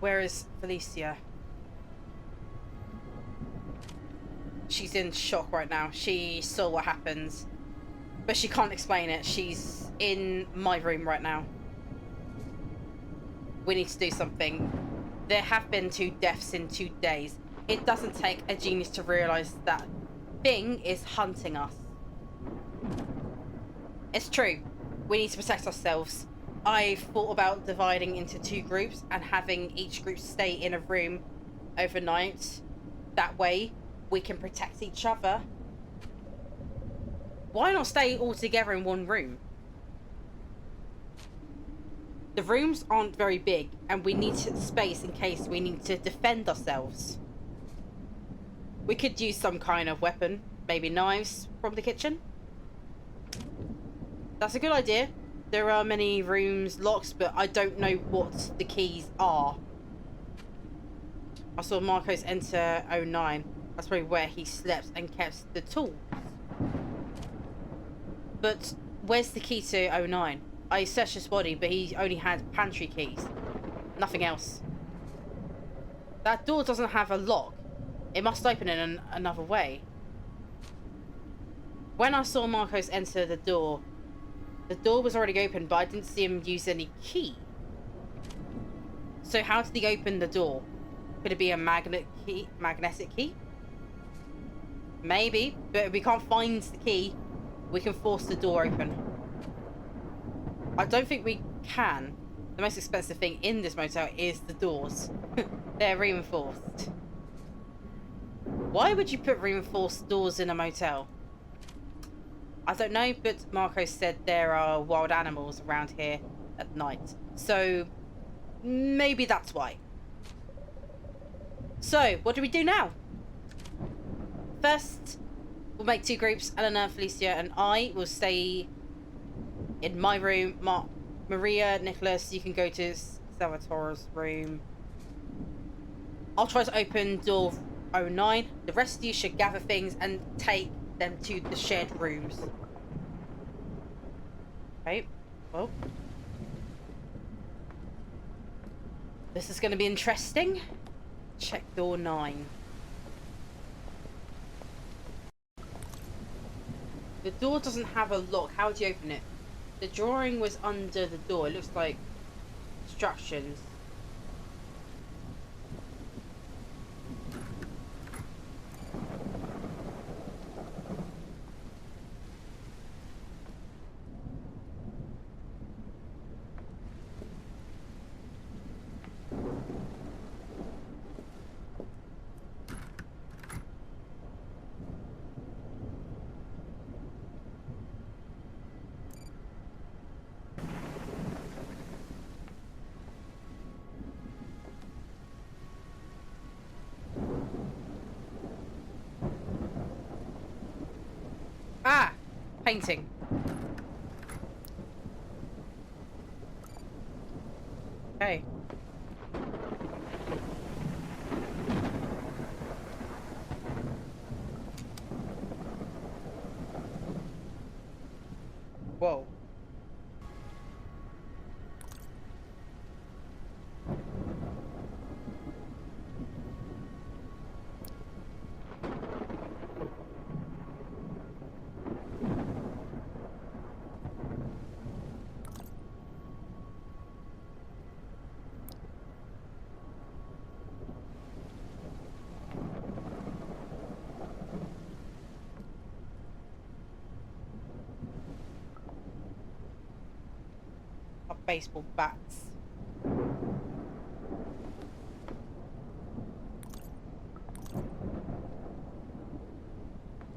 Where is Felicia? She's in shock right now. She saw what happens, but she can't explain it. She's in my room right now. We need to do something. There have been 2 deaths in 2 days. It doesn't take a genius to realise that thing is hunting us. It's true. We need to protect ourselves. I've thought about dividing into 2 groups and having each group stay in a room overnight. That way, we can protect each other. Why not stay all together in one room? The rooms aren't very big, and we need space in case we need to defend ourselves. We could use some kind of weapon, maybe knives from the kitchen. That's a good idea. There are many rooms locked, but I don't know what the keys are. I saw Marcos enter 09. That's probably where he slept and kept the tools. But where's the key to 09? I searched his body, but he only had pantry keys. Nothing else. That door doesn't have a lock. It must open in another way. When I saw Marcos enter the door was already open, but I didn't see him use any key. So how did he open the door? Could it be a magnetic key? Maybe, but if we can't find the key, we can force the door open. I don't think we can. The most expensive thing in this motel is the doors. They're reinforced. Why would you put reinforced doors in a motel? I don't know, but Marcos said there are wild animals around here at night. So, maybe that's why. So, what do we do now? First, we'll make 2 groups. Eleanor, Felicia, and I will stay in my room. Maria, Nicholas, you can go to Salvatore's room. I'll try to open door 09. The rest of you should gather things and take them to the shared rooms. Okay, well. This is going to be interesting. Check door 9. The door doesn't have a lock. How do you open it? The drawing was under the door. It looks like instructions. painting. Okay. Whoa. Baseball bats.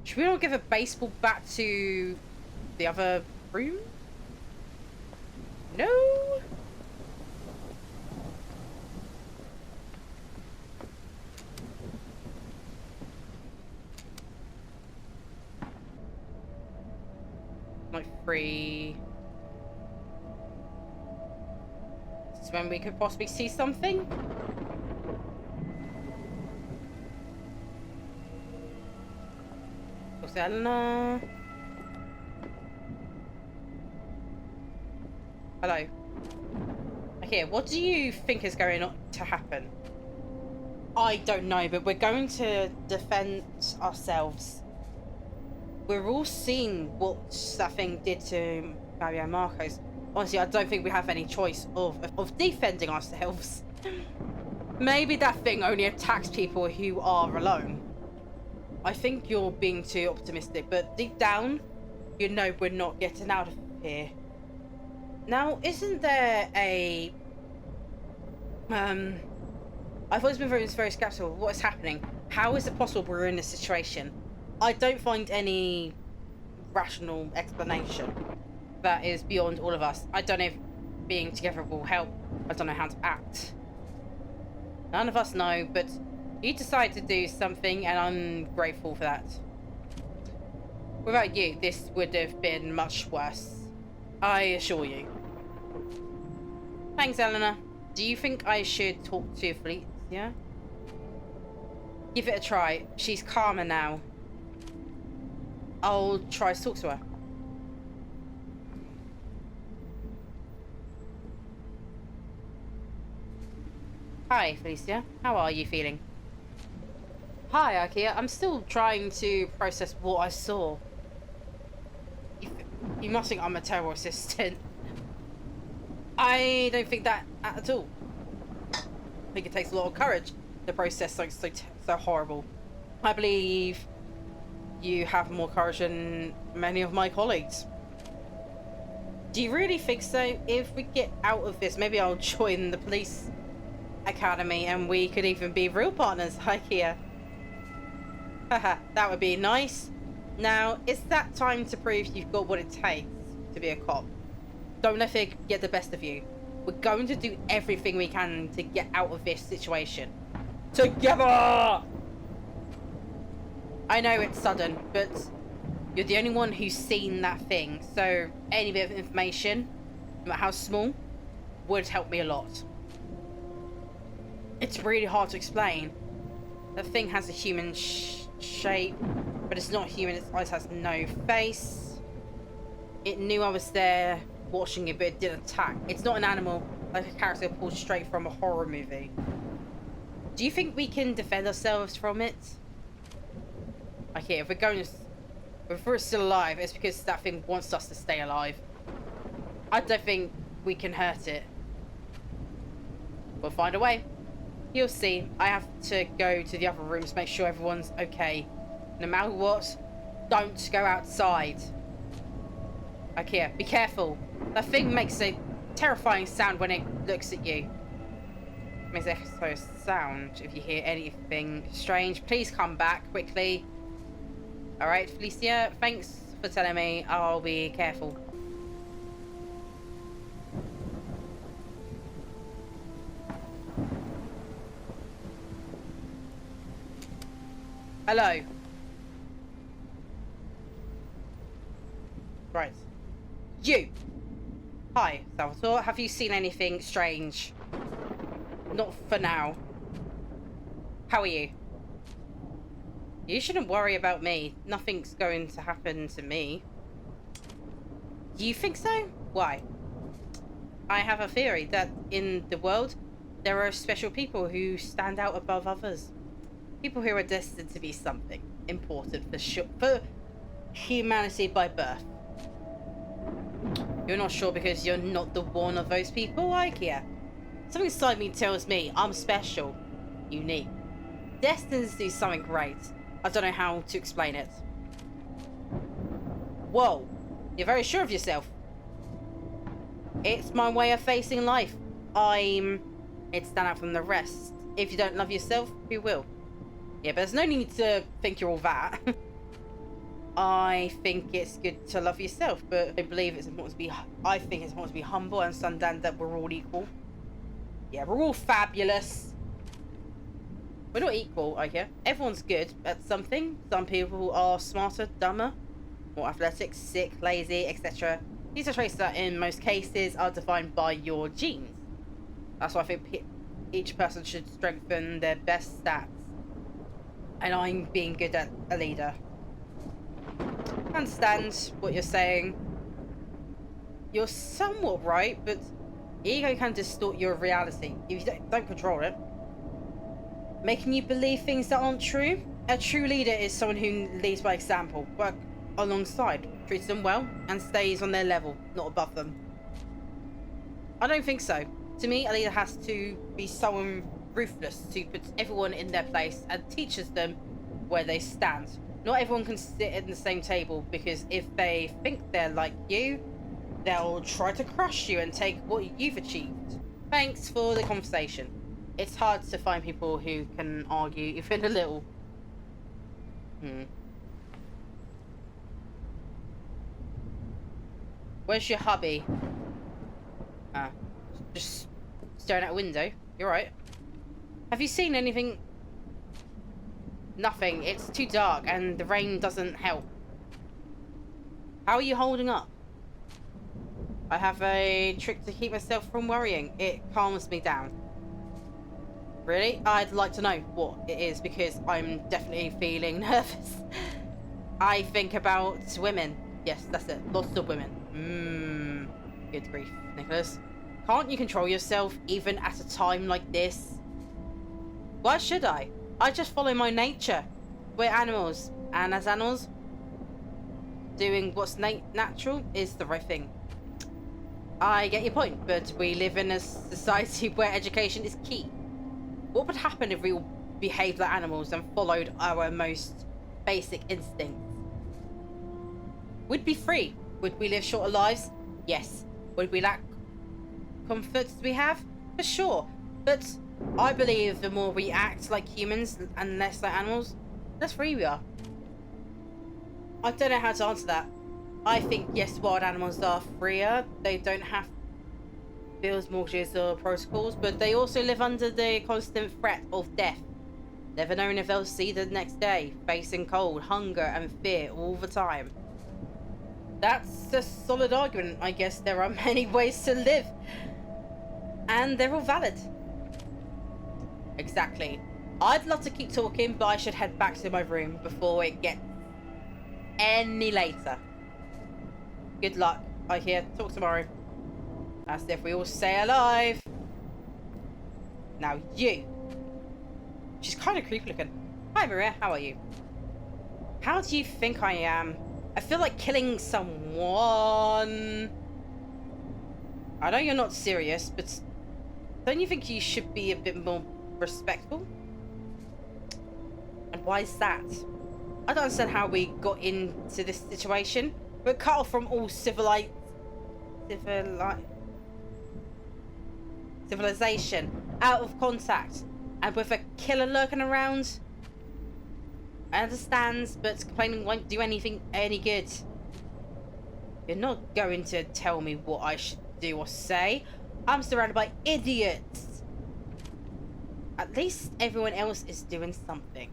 Should we not give a baseball bat to the other room? No? Like free. This is when we could possibly see something. What's that? No. Hello. Okay, what do you think is going to happen? I don't know, but we're going to defend ourselves. We're all seeing what that thing did to Mario and Marcos. Honestly, I don't think we have any choice of defending ourselves. Maybe that thing only attacks people who are alone. I think you're being too optimistic, but deep down, you know we're not getting out of here. Now, isn't there a... I've always been very skeptical of what is happening. How is it possible we're in this situation? I don't find any rational explanation that is beyond all of us. I don't know if being together will help. I don't know how to act. None of us know, but you decided to do something, and I'm grateful for that. Without you, this would have been much worse. I assure you. Thanks, Eleanor. Do you think I should talk to Felicia? Give it a try. She's calmer now. I'll try to talk to her. Hi, Felicia. How are you feeling? Hi, Ikea. I'm still trying to process what I saw. You must think I'm a terrible assistant. I don't think that at all. I think it takes a lot of courage to process something so horrible. I believe you have more courage than many of my colleagues. Do you really think so? If we get out of this, maybe I'll join the police academy and we could even be real partners, Ikea. Haha, that would be nice. Now, it's that time to prove you've got what it takes to be a cop. Don't let it get the best of you. We're going to do everything we can to get out of this situation. Together! I know it's sudden, but you're the only one who's seen that thing, so any bit of information, no matter how small, would help me a lot. It's really hard to explain. The thing has a human shape, but it's not human. Its eyes has no face. It knew I was there watching it, but it didn't attack. It's not an animal like a character pulled straight from a horror movie. Do you think we can defend ourselves from it? Okay, if we're still alive, it's because that thing wants us to stay alive. I don't think we can hurt it. We'll find a way. You'll see. I have to go to the other rooms, make sure everyone's okay. No matter what, don't go outside. Okay, be careful. That thing makes a terrifying sound when it looks at you. It makes a sound if you hear anything strange. Please come back quickly. Alright, Felicia, thanks for telling me. I'll be careful. Hello. You! Hi, Salvatore. Have you seen anything strange? Not for now. How are you? You shouldn't worry about me. Nothing's going to happen to me. Do you think so? Why? I have a theory that in the world, there are special people who stand out above others. People who are destined to be something important for humanity by birth. You're not sure because you're not the one of those people, Iker. Something inside me tells me I'm special, unique, destined to do something great. I don't know how to explain it. Whoa, you're very sure of yourself. It's my way of facing life. It's stand out from the rest. If you don't love yourself, who will? Yeah, but there's no need to think you're all that. I think it's good to love yourself, but I believe it's important to be. I think it's important to be humble and understand that we're all equal. Yeah, we're all fabulous. We're not equal, I hear. Everyone's good at something. Some people are smarter, dumber, more athletic, sick, lazy, etc. These are traits that, in most cases, are defined by your genes. That's why I think each person should strengthen their best stats. And I'm being good at a leader. I understand what you're saying. You're somewhat right, but ego can distort your reality if you don't control it. Making you believe things that aren't true. A true leader is someone who leads by example, works alongside, treats them well, and stays on their level, not above them. I don't think so. To me, a leader has to be someone ruthless to put everyone in their place and teaches them where they stand. Not everyone can sit at the same table, because if they think they're like you, they'll try to crush you and take what you've achieved. Thanks for the conversation. It's hard to find people who can argue even a little. Where's your hubby? Just staring out a window. You're right. Have you seen anything? Nothing. It's too dark and the rain doesn't help. How are you holding up? I have a trick to keep myself from worrying. It calms me down. Really? I'd like to know what it is, because I'm definitely feeling nervous. I think about women. Yes, that's it. Lots of women. Good grief, Nicholas. Can't you control yourself even at a time like this? Why should I? I just follow my nature. We're animals, and as animals, doing what's natural is the right thing. I get your point, but we live in a society where education is key. What would happen if we all behaved like animals and followed our most basic instincts? We'd be free. Would we live shorter lives? Yes. Would we lack comforts we have? For sure. But I believe the more we act like humans and less like animals, the less free we are. I don't know how to answer that. I think, yes, wild animals are freer. They don't have bills, mortgages, or protocols, but they also live under the constant threat of death. Never knowing if they'll see the next day, facing cold, hunger, and fear all the time. That's a solid argument. I guess there are many ways to live, and they're all valid. Exactly. I'd love to keep talking, but I should head back to my room before it gets any later. Good luck. I hear. Talk tomorrow. As if we all stay alive. Now you. She's kind of creepy looking. Hi Maria, how are you? How do you think I am? I feel like killing someone. I know you're not serious, but don't you think you should be a bit more respectful? And why is that? I don't understand how we got into this situation. We're cut off from all civilization, out of contact, and with a killer lurking around. I understand, but complaining won't do any good. You're not going to tell me what I should do or say. I'm surrounded by idiots. At least everyone else is doing something.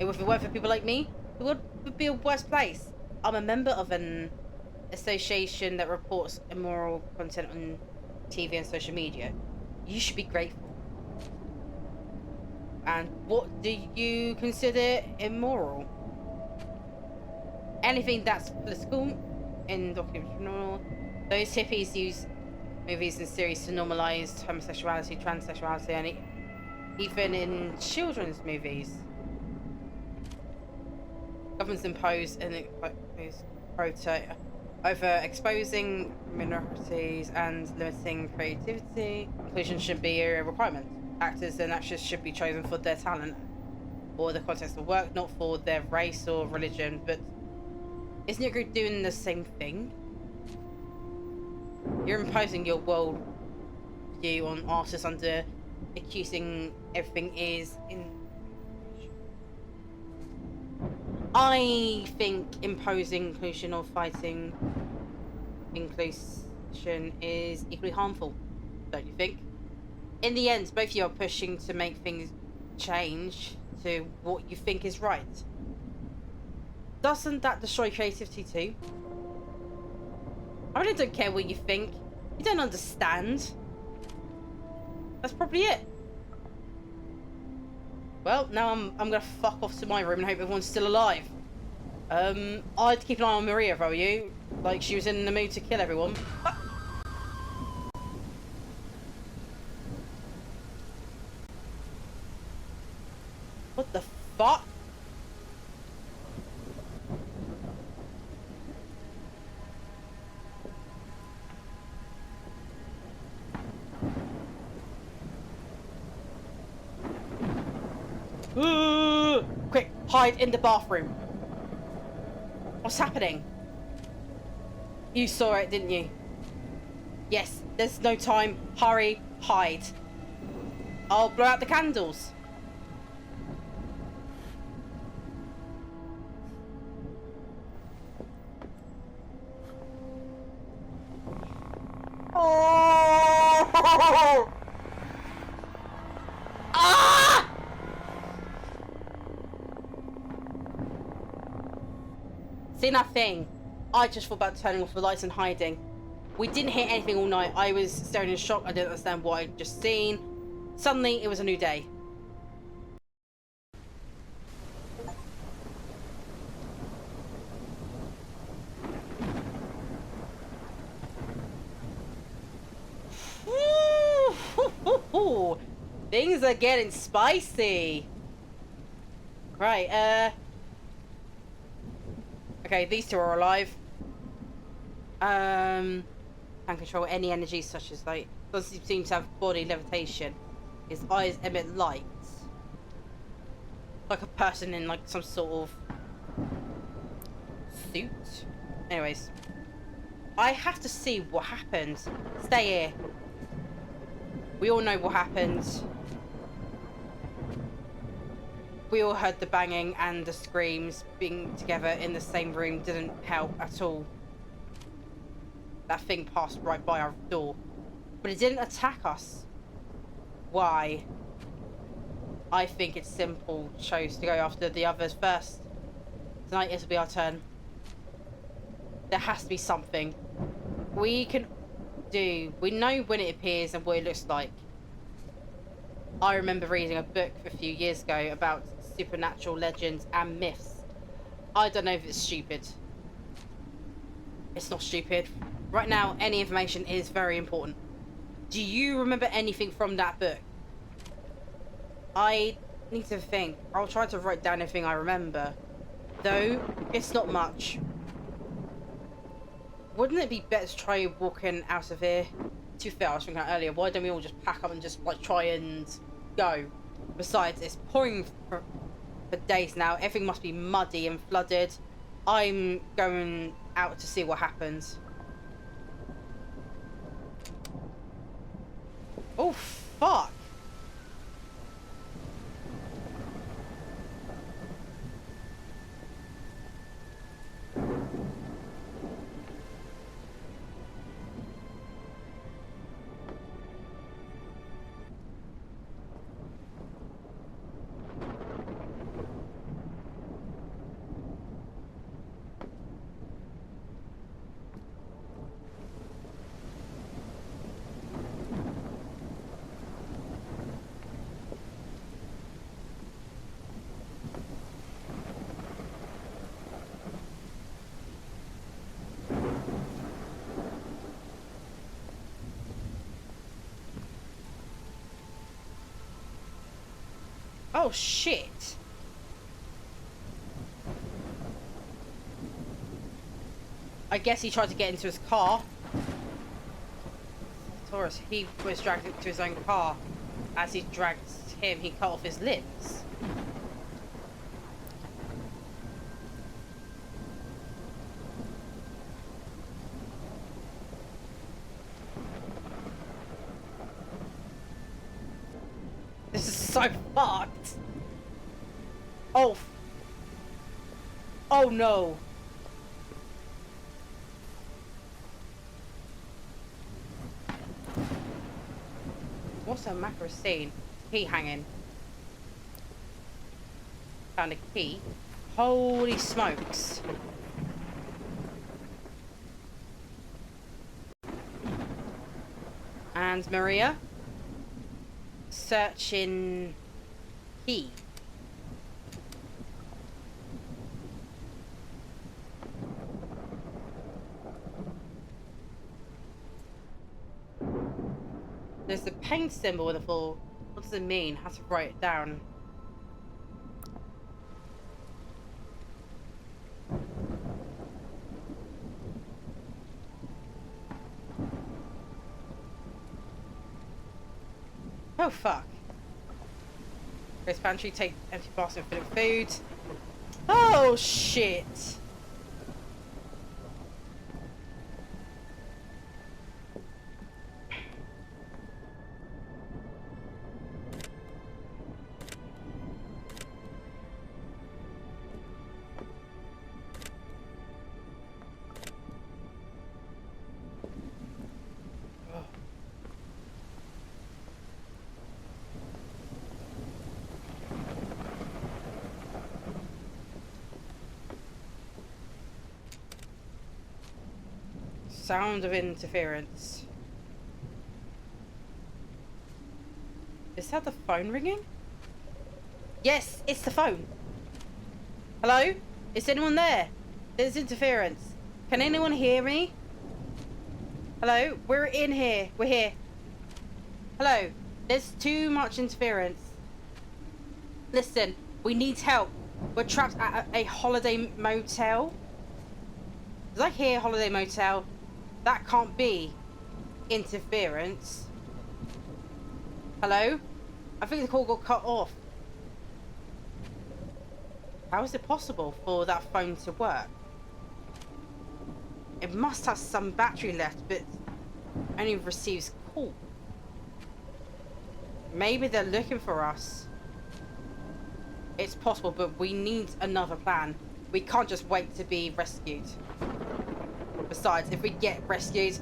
If it weren't for people like me, the world would be a worse place. I'm a member of an association that reports immoral content on TV and social media. You should be grateful. And what do you consider immoral? Anything that's political, in documentary. Those hippies use movies and series to normalize homosexuality, transsexuality, and even in children's movies. Governments impose an quota over exposing minorities and limiting creativity. Inclusion should be a requirement. Actors and actresses should be chosen for their talent or the context of work, not for their race or religion. But isn't your group doing the same thing? You're imposing your world view on artists under accusing everything is in. I think imposing inclusion or fighting inclusion is equally harmful, don't you think? In the end, both of you are pushing to make things change to what you think is right. Doesn't that destroy creativity too? I really don't care what you think. You don't understand. That's probably it. Well, now I'm gonna fuck off to my room and hope everyone's still alive. I'd keep an eye on Maria if I were you. Like, she was in the mood to kill everyone. What the fuck? Quick, hide in the bathroom. What's happening? You saw it, didn't you? Yes, there's no time. Hurry, hide. I'll blow out the candles. Oh! Ah! See nothing. I just thought about turning off the lights and hiding. We didn't hear anything all night. I was staring in shock. I didn't understand what I'd just seen. Suddenly, it was a new day. Things are getting spicy. Right, okay, these two are alive. Can control any energy such as light. Doesn't seem to have body levitation. His eyes emit light. Like a person in like some sort of suit. Anyways. I have to see what happened. Stay here. We all know what happened. We all heard the banging and the screams. Being together in the same room didn't help at all. That thing passed right by our door. But it didn't attack us. Why? I think it's simple. Chose to go after the others first. Tonight it'll be our turn. There has to be something we can do. We know when it appears and what it looks like. I remember reading a book a few years ago about supernatural legends and myths. I don't know if it's stupid. It's not stupid. Right now, any information is very important. Do you remember anything from that book? I need to think. I'll try to write down everything I remember. Though, it's not much. Wouldn't it be better to try walking out of here? To be fair, I was thinking earlier, why don't we all just pack up and just like try and go? Besides, it's pouring for days now. Everything must be muddy and flooded. I'm going out to see what happens. Oh, fuck. Oh, shit. I guess he tried to get into his car. Taurus, he was dragged into his own car. As he dragged him, he cut off his limbs. This is so fucked. Oh. Oh no. What's a macro scene? Key hanging. Found a key. Holy smokes. And Maria? Searching key. There's the pain symbol in the floor. What does it mean? I have to write it down. Oh fuck. Go to pantry, take empty basket and fill it with food. Oh shit. Sound of interference. Is that the phone ringing? Yes, it's the phone. Hello? Is anyone there? There's interference. Can anyone hear me? Hello? We're in here. We're here. Hello? There's too much interference. Listen, we need help. We're trapped at a holiday motel. Did I hear holiday motel? That can't be interference. Hello? I think the call got cut off. How is it possible for that phone to work? It must have some battery left, but only receives call. Maybe they're looking for us. It's possible, but we need another plan. We can't just wait to be rescued. Besides, if we get rescued,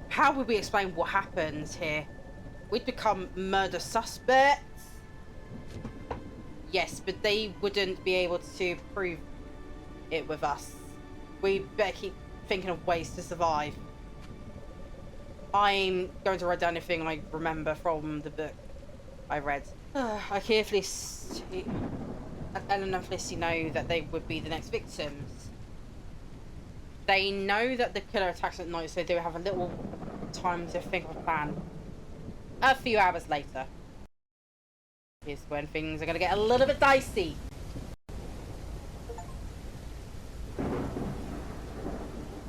how would we explain what happens here? We'd become murder suspects. Yes, but they wouldn't be able to prove it with us. We better keep thinking of ways to survive. I'm going to write down anything I remember from the book I read. I carefully Ellen and Felicity know that they would be the next victims. They know that the killer attacks at night, so they have a little time to think of a plan. A few hours later. Here's when things are going to get a little bit dicey.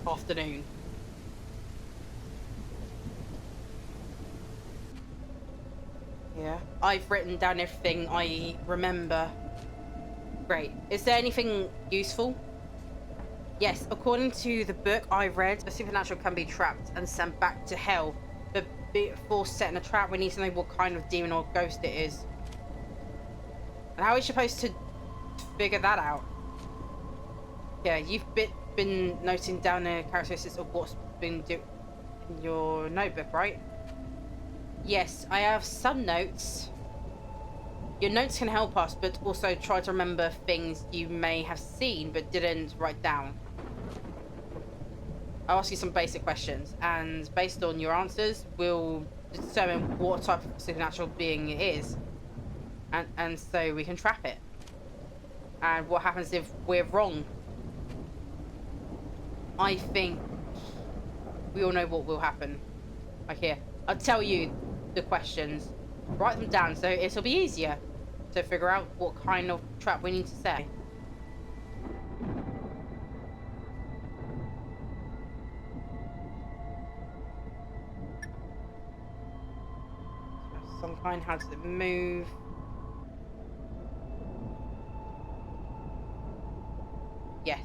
Afternoon. Yeah, I've written down everything I remember. Great. Is there anything useful? Yes, according to the book I read, a supernatural can be trapped and sent back to hell. But before setting a trap, we need to know what kind of demon or ghost it is. And how are we supposed to figure that out? Yeah, you've been noting down the characteristics of what's been in your notebook, right? Yes, I have some notes. Your notes can help us, but also try to remember things you may have seen but didn't write down. I'll ask you some basic questions, and based on your answers, we'll determine what type of supernatural being it is. And so we can trap it. And what happens if we're wrong? I think we all know what will happen. Like here, I'll tell you the questions. Write them down so it'll be easier. to figure out what kind of trap we need to set. Some kind. How does it move? Yes.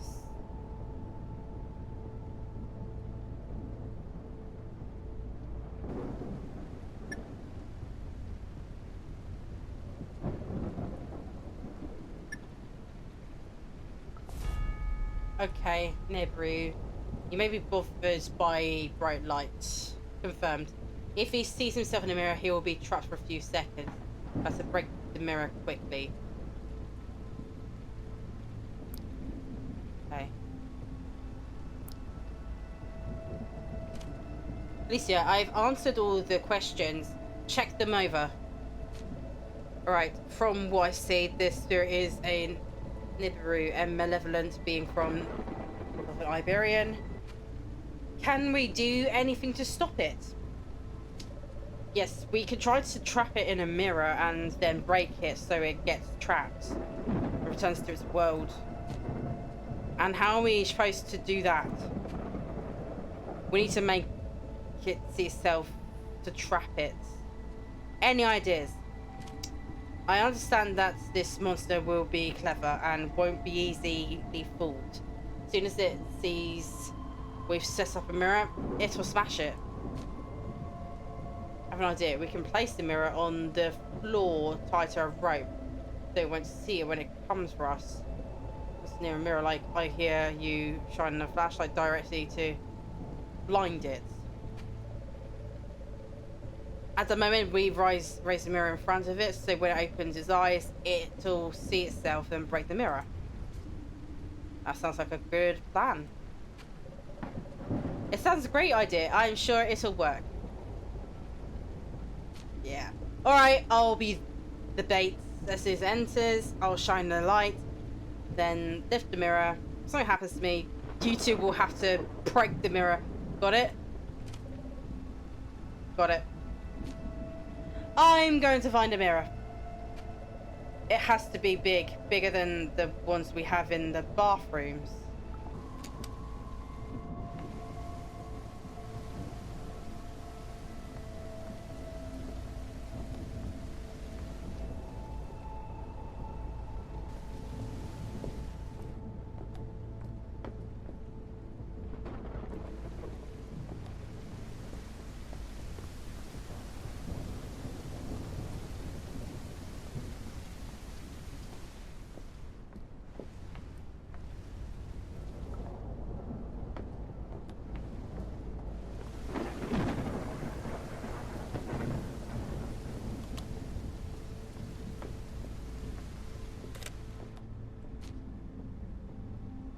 Okay, Nibiru. You may be bothered by bright lights. Confirmed. If he sees himself in a mirror, he will be trapped for a few seconds. Has to break the mirror quickly. Okay. Alicia, I've answered all the questions. Check them over. Alright, from what I see, this spirit is a Nibiru, a malevolent being from an Iberian. Can we do anything to stop it? Yes, we could try to trap it in a mirror and then break it so it gets trapped and returns to its world. And how are we supposed to do that? We need to make it see itself to trap it. Any ideas? I understand that this monster will be clever and won't be easily fooled. As soon as it sees we've set up a mirror, it will smash it. I have an idea. We can place the mirror on the floor tied to a rope so it won't see it when it comes for us. It's near a mirror, like I hear you shining a flashlight directly to blind it. At the moment, we raise the mirror in front of it, so when it opens its eyes, it'll see itself and break the mirror. That sounds like a good plan. It sounds a great idea. I'm sure it'll work. Yeah. Alright, I'll be the bait. As soon as it enters, I'll shine the light, then lift the mirror. If something happens to me, you two will have to break the mirror. Got it? Got it. I'm going to find a mirror. It has to be big. Bigger than the ones we have in the bathrooms.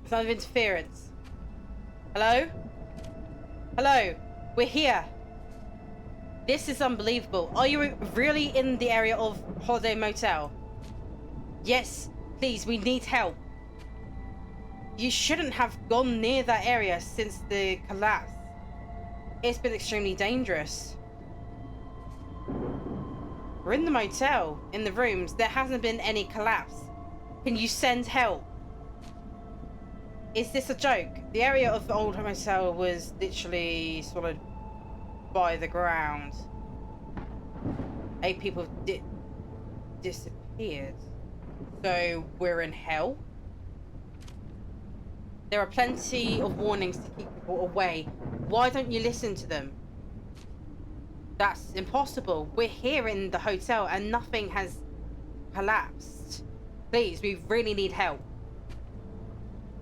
Sound of interference. Hello? Hello? We're here. This is unbelievable. Are you really in the area of Holiday Motel? Yes, please, we need help. You shouldn't have gone near that area since the collapse. It's been extremely dangerous. We're in the motel, in the rooms. There hasn't been any collapse. Can you send help? Is this a joke? The area of the old motel was literally swallowed by the ground. 8 people disappeared. So we're in hell? There are plenty of warnings to keep people away. Why don't you listen to them? That's impossible. We're here in the hotel and nothing has collapsed. Please, we really need help.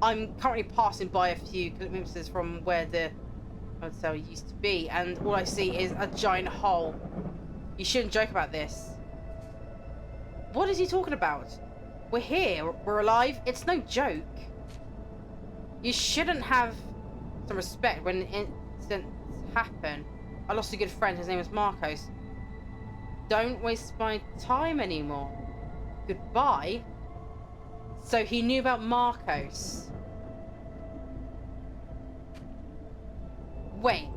I'm currently passing by a few kilometers from where the hotel used to be, and all I see is a giant hole. You shouldn't joke about this. What is he talking about? We're here. We're alive. It's no joke. You shouldn't have some respect when incidents happen. I lost a good friend. His name was Marcos. Don't waste my time anymore. Goodbye. So he knew about Marcos. Wait.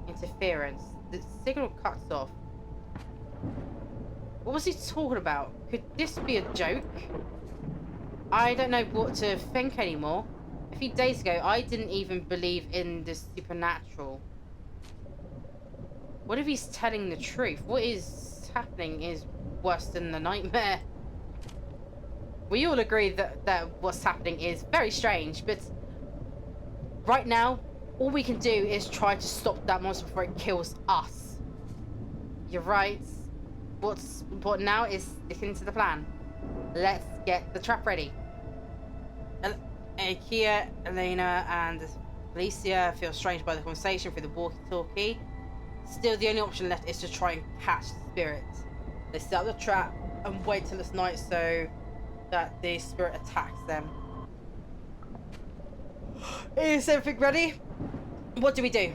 Interference. The signal cuts off. What was he talking about? Could this be a joke? I don't know what to think anymore. A few days ago, I didn't even believe in the supernatural. What if he's telling the truth? What is happening is worse than the nightmare. We all agree that what's happening is very strange, but right now, all we can do is try to stop that monster before it kills us. You're right. What's important now is sticking to the plan. Let's get the trap ready. Ikea, Elena, and Alicia feel strange by the conversation through the walkie-talkie. Still, the only option left is to try and catch the spirit. They set up the trap and wait till it's night so that the spirit attacks them. Is everything ready? What do we do?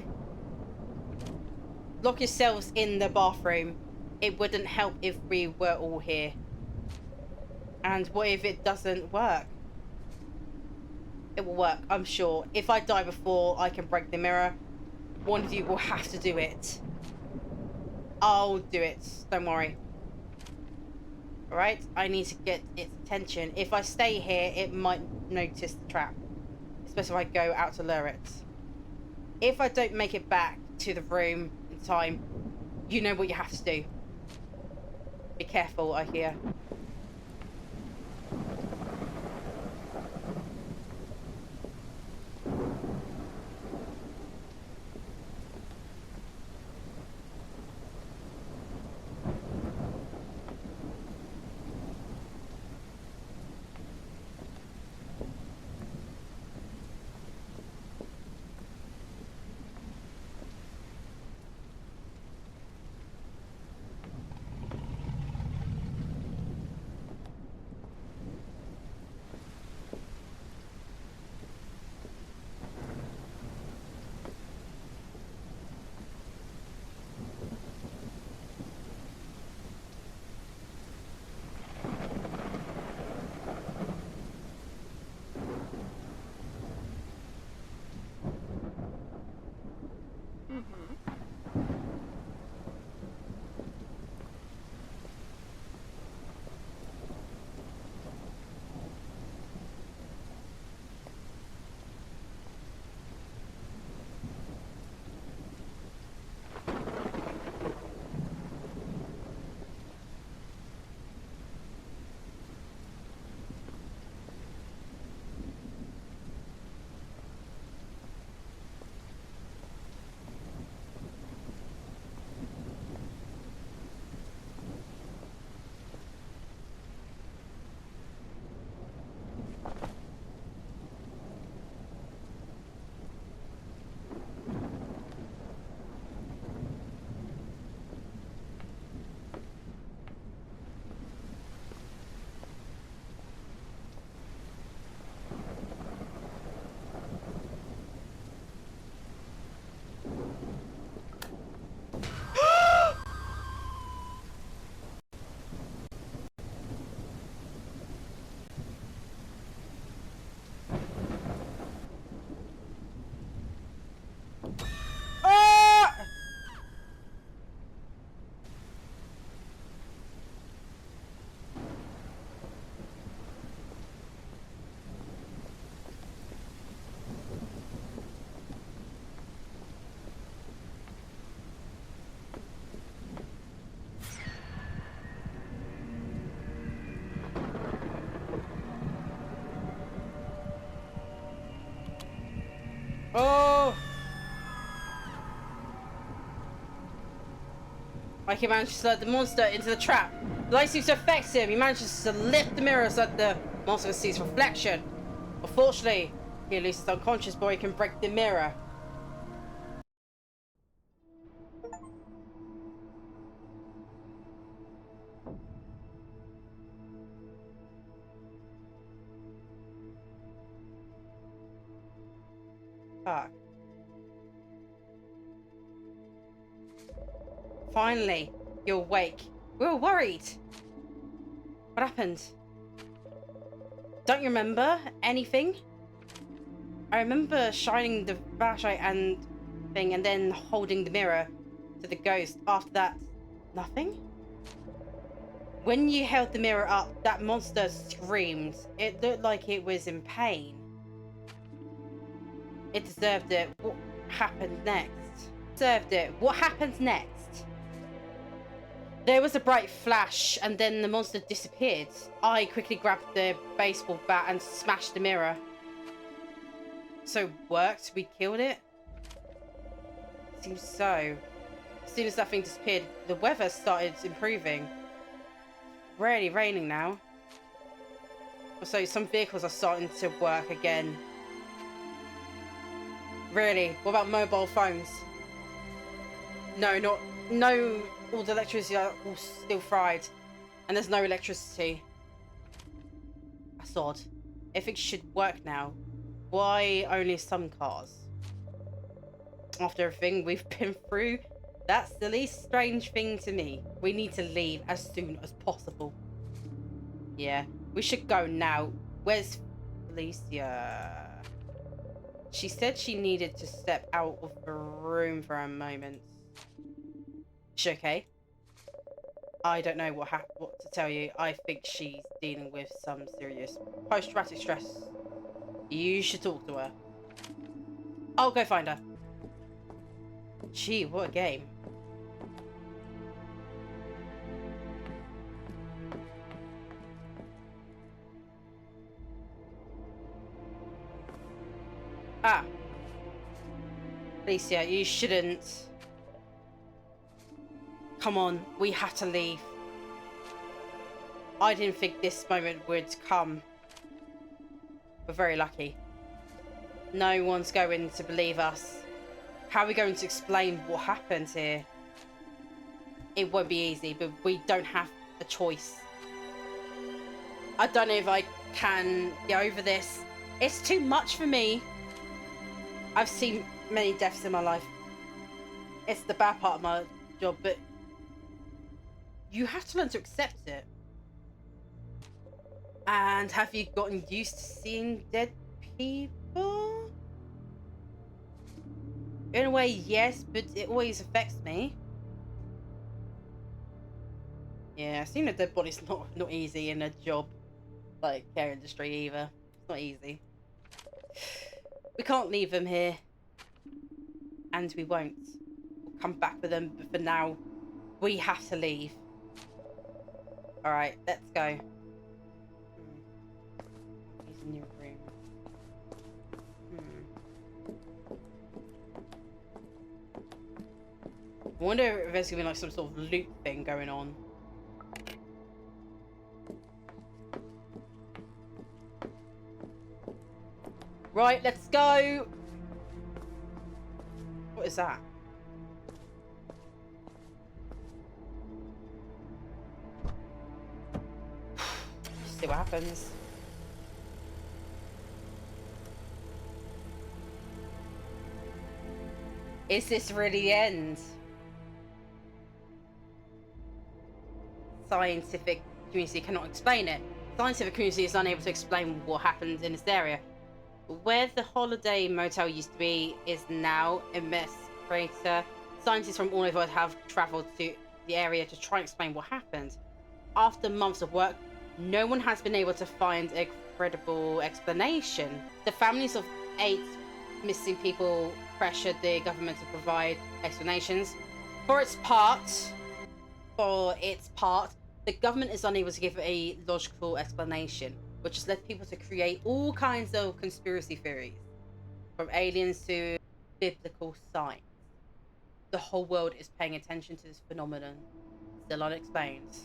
Lock yourselves in the bathroom. It wouldn't help if we were all here. And what if it doesn't work? It will work, I'm sure. If I die before I can break the mirror, one of you will have to do it. I'll do it. Don't worry. Alright? I need to get its attention. If I stay here, it might notice the trap. Especially if I go out to lure it. If I don't make it back to the room in time, you know what you have to do. Be careful, I hear. Oh! Like he manages to let the monster into the trap. The light seems to affect him. He manages to lift the mirror so that the monster sees reflection. Unfortunately, he loses unconscious before he can break the mirror. Fuck. Finally, you're awake. We were worried. What happened? Don't you remember anything? I remember shining the flashlight and thing and then holding the mirror to the ghost. After that, nothing? When you held the mirror up, that monster screamed. It looked like it was in pain. It deserved it. What happened next? Deserved it. What happened next? There was a bright flash, and then the monster disappeared. I quickly grabbed the baseball bat and smashed the mirror. So it worked? We killed it? Seems so. As soon as that thing disappeared, the weather started improving. Rarely raining now. So some vehicles are starting to work again. Really? What about mobile phones? No, all the electricity are all still fried. And there's no electricity. That's odd. If it should work now, why only some cars? After everything we've been through, that's the least strange thing to me. We need to leave as soon as possible. Yeah, we should go now. Where's Felicia? She said she needed to step out of the room for a moment. Is she okay? I don't know what to tell you. I think she's dealing with some serious post-traumatic stress. You should talk to her. I'll go find her. Gee, what a game. Ah. Alicia, you shouldn't. Come on, we have to leave. I didn't think this moment would come. We're very lucky. No one's going to believe us. How are we going to explain what happened here? It won't be easy, but we don't have a choice. I don't know if I can get over this. It's too much for me. I've seen many deaths in my life. It's the bad part of my job, but you have to learn to accept it. And have you gotten used to seeing dead people? In a way, yes, but it always affects me. Yeah, seeing a dead body's not easy in a job like care industry either. It's not easy. We can't leave them here. And we won't. We'll come back with them, but for now, we have to leave. Alright, let's go. He's in your room. I wonder if there's gonna be like some sort of loop thing going on. Right, let's go. What is that? See what happens. Is this really the end? Scientific community cannot explain it. Scientific community is unable to explain what happened in this area. Where the Holiday Motel used to be is now a mess crater. Scientists from all over the world have travelled to the area to try and explain what happened. After months of work, no one has been able to find a credible explanation. The families of 8 missing people pressured the government to provide explanations. For its part, the government is unable to give a logical explanation, which has led people to create all kinds of conspiracy theories, from aliens to biblical signs. The whole world is paying attention to this phenomenon, still unexplained.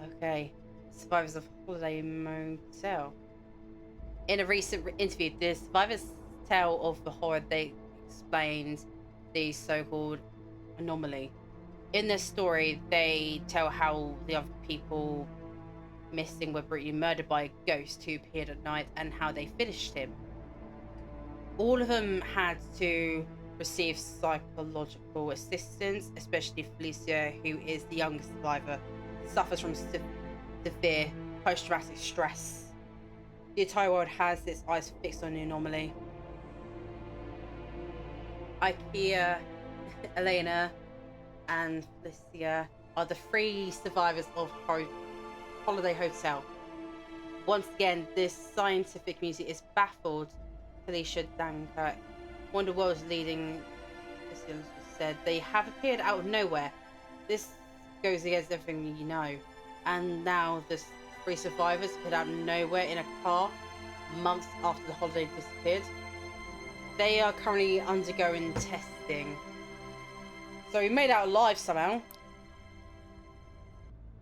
Okay, survivors of Holiday Motel. In a recent interview, the survivors tell of the horror they explained the so-called anomaly. In their story, they tell how the other people missing were brutally murdered by a ghost who appeared at night and how they finished him. All of them had to receive psychological assistance, especially Felicia, who is the youngest survivor, suffers from severe post-traumatic stress. The entire world has its eyes fixed on the anomaly. Iker, Elena, and Felicia are the three survivors of Holiday Hotel. Once again, this scientific community is baffled. Felicia Danker, one of the world's leading physicians, said they have appeared out of nowhere. This goes against everything you know. And now the three survivors appeared out of nowhere in a car months after the holiday disappeared. They are currently undergoing testing. So he made out alive somehow.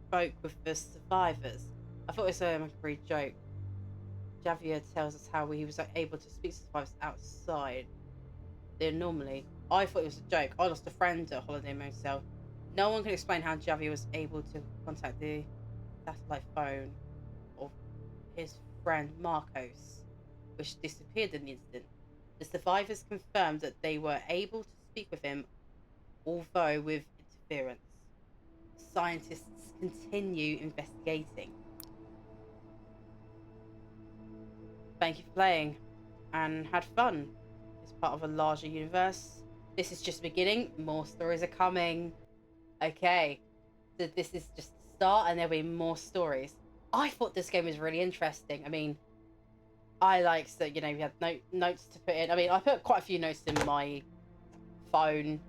Spoke with the survivors. I thought it was a great joke. Javier tells us how he was able to speak to survivors outside. Normally, I thought it was a joke. I lost a friend at Holiday Motel. No one can explain how Javier was able to contact the satellite phone of his friend Marcos, which disappeared in the incident. The survivors confirmed that they were able to speak with him, although with interference. Scientists continue investigating. Thank you for playing and had fun. It's part of a larger universe. This is just the beginning. More stories are coming. Okay, so this is just the start and there'll be more stories. I thought this game was really interesting. I mean, I liked that, you know, we had notes to put in. I mean, I put quite a few notes in my phone.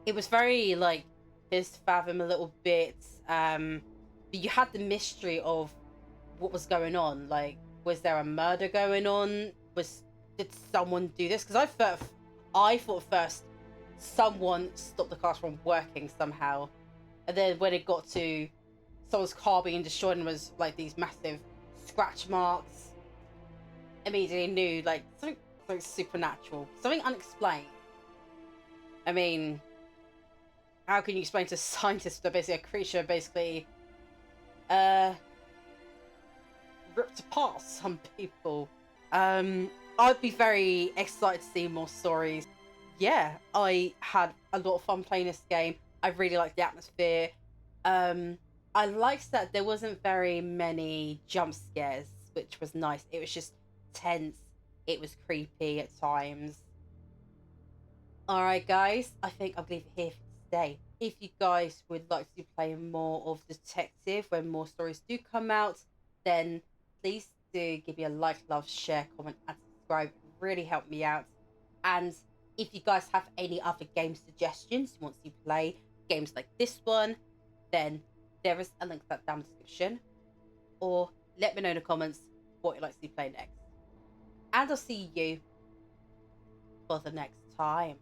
It was very, like, just fathom a little bit. But you had the mystery of what was going on. Like, was there a murder going on? Did someone do this? Because I thought first someone stopped the cars from working somehow, and then when it got to someone's car being destroyed and was like these massive scratch marks, immediately knew like something supernatural, something unexplained. I mean, how can you explain to scientists that basically a creature basically ripped apart some people? I'd be very excited to see more stories. Yeah, I had a lot of fun playing this game. I really liked the atmosphere. I liked that there wasn't very many jump scares, which was nice. It was just tense. It was creepy at times. Alright guys, I think I'll leave it here for today. If you guys would like to play more of Detective when more stories do come out, then please do give me a like, love, share, comment, and subscribe. It really help me out. And if you guys have any other game suggestions you want to play, games like this one, then there is a link to that down in the description. Or let me know in the comments what you'd like to see play next. And I'll see you for the next time.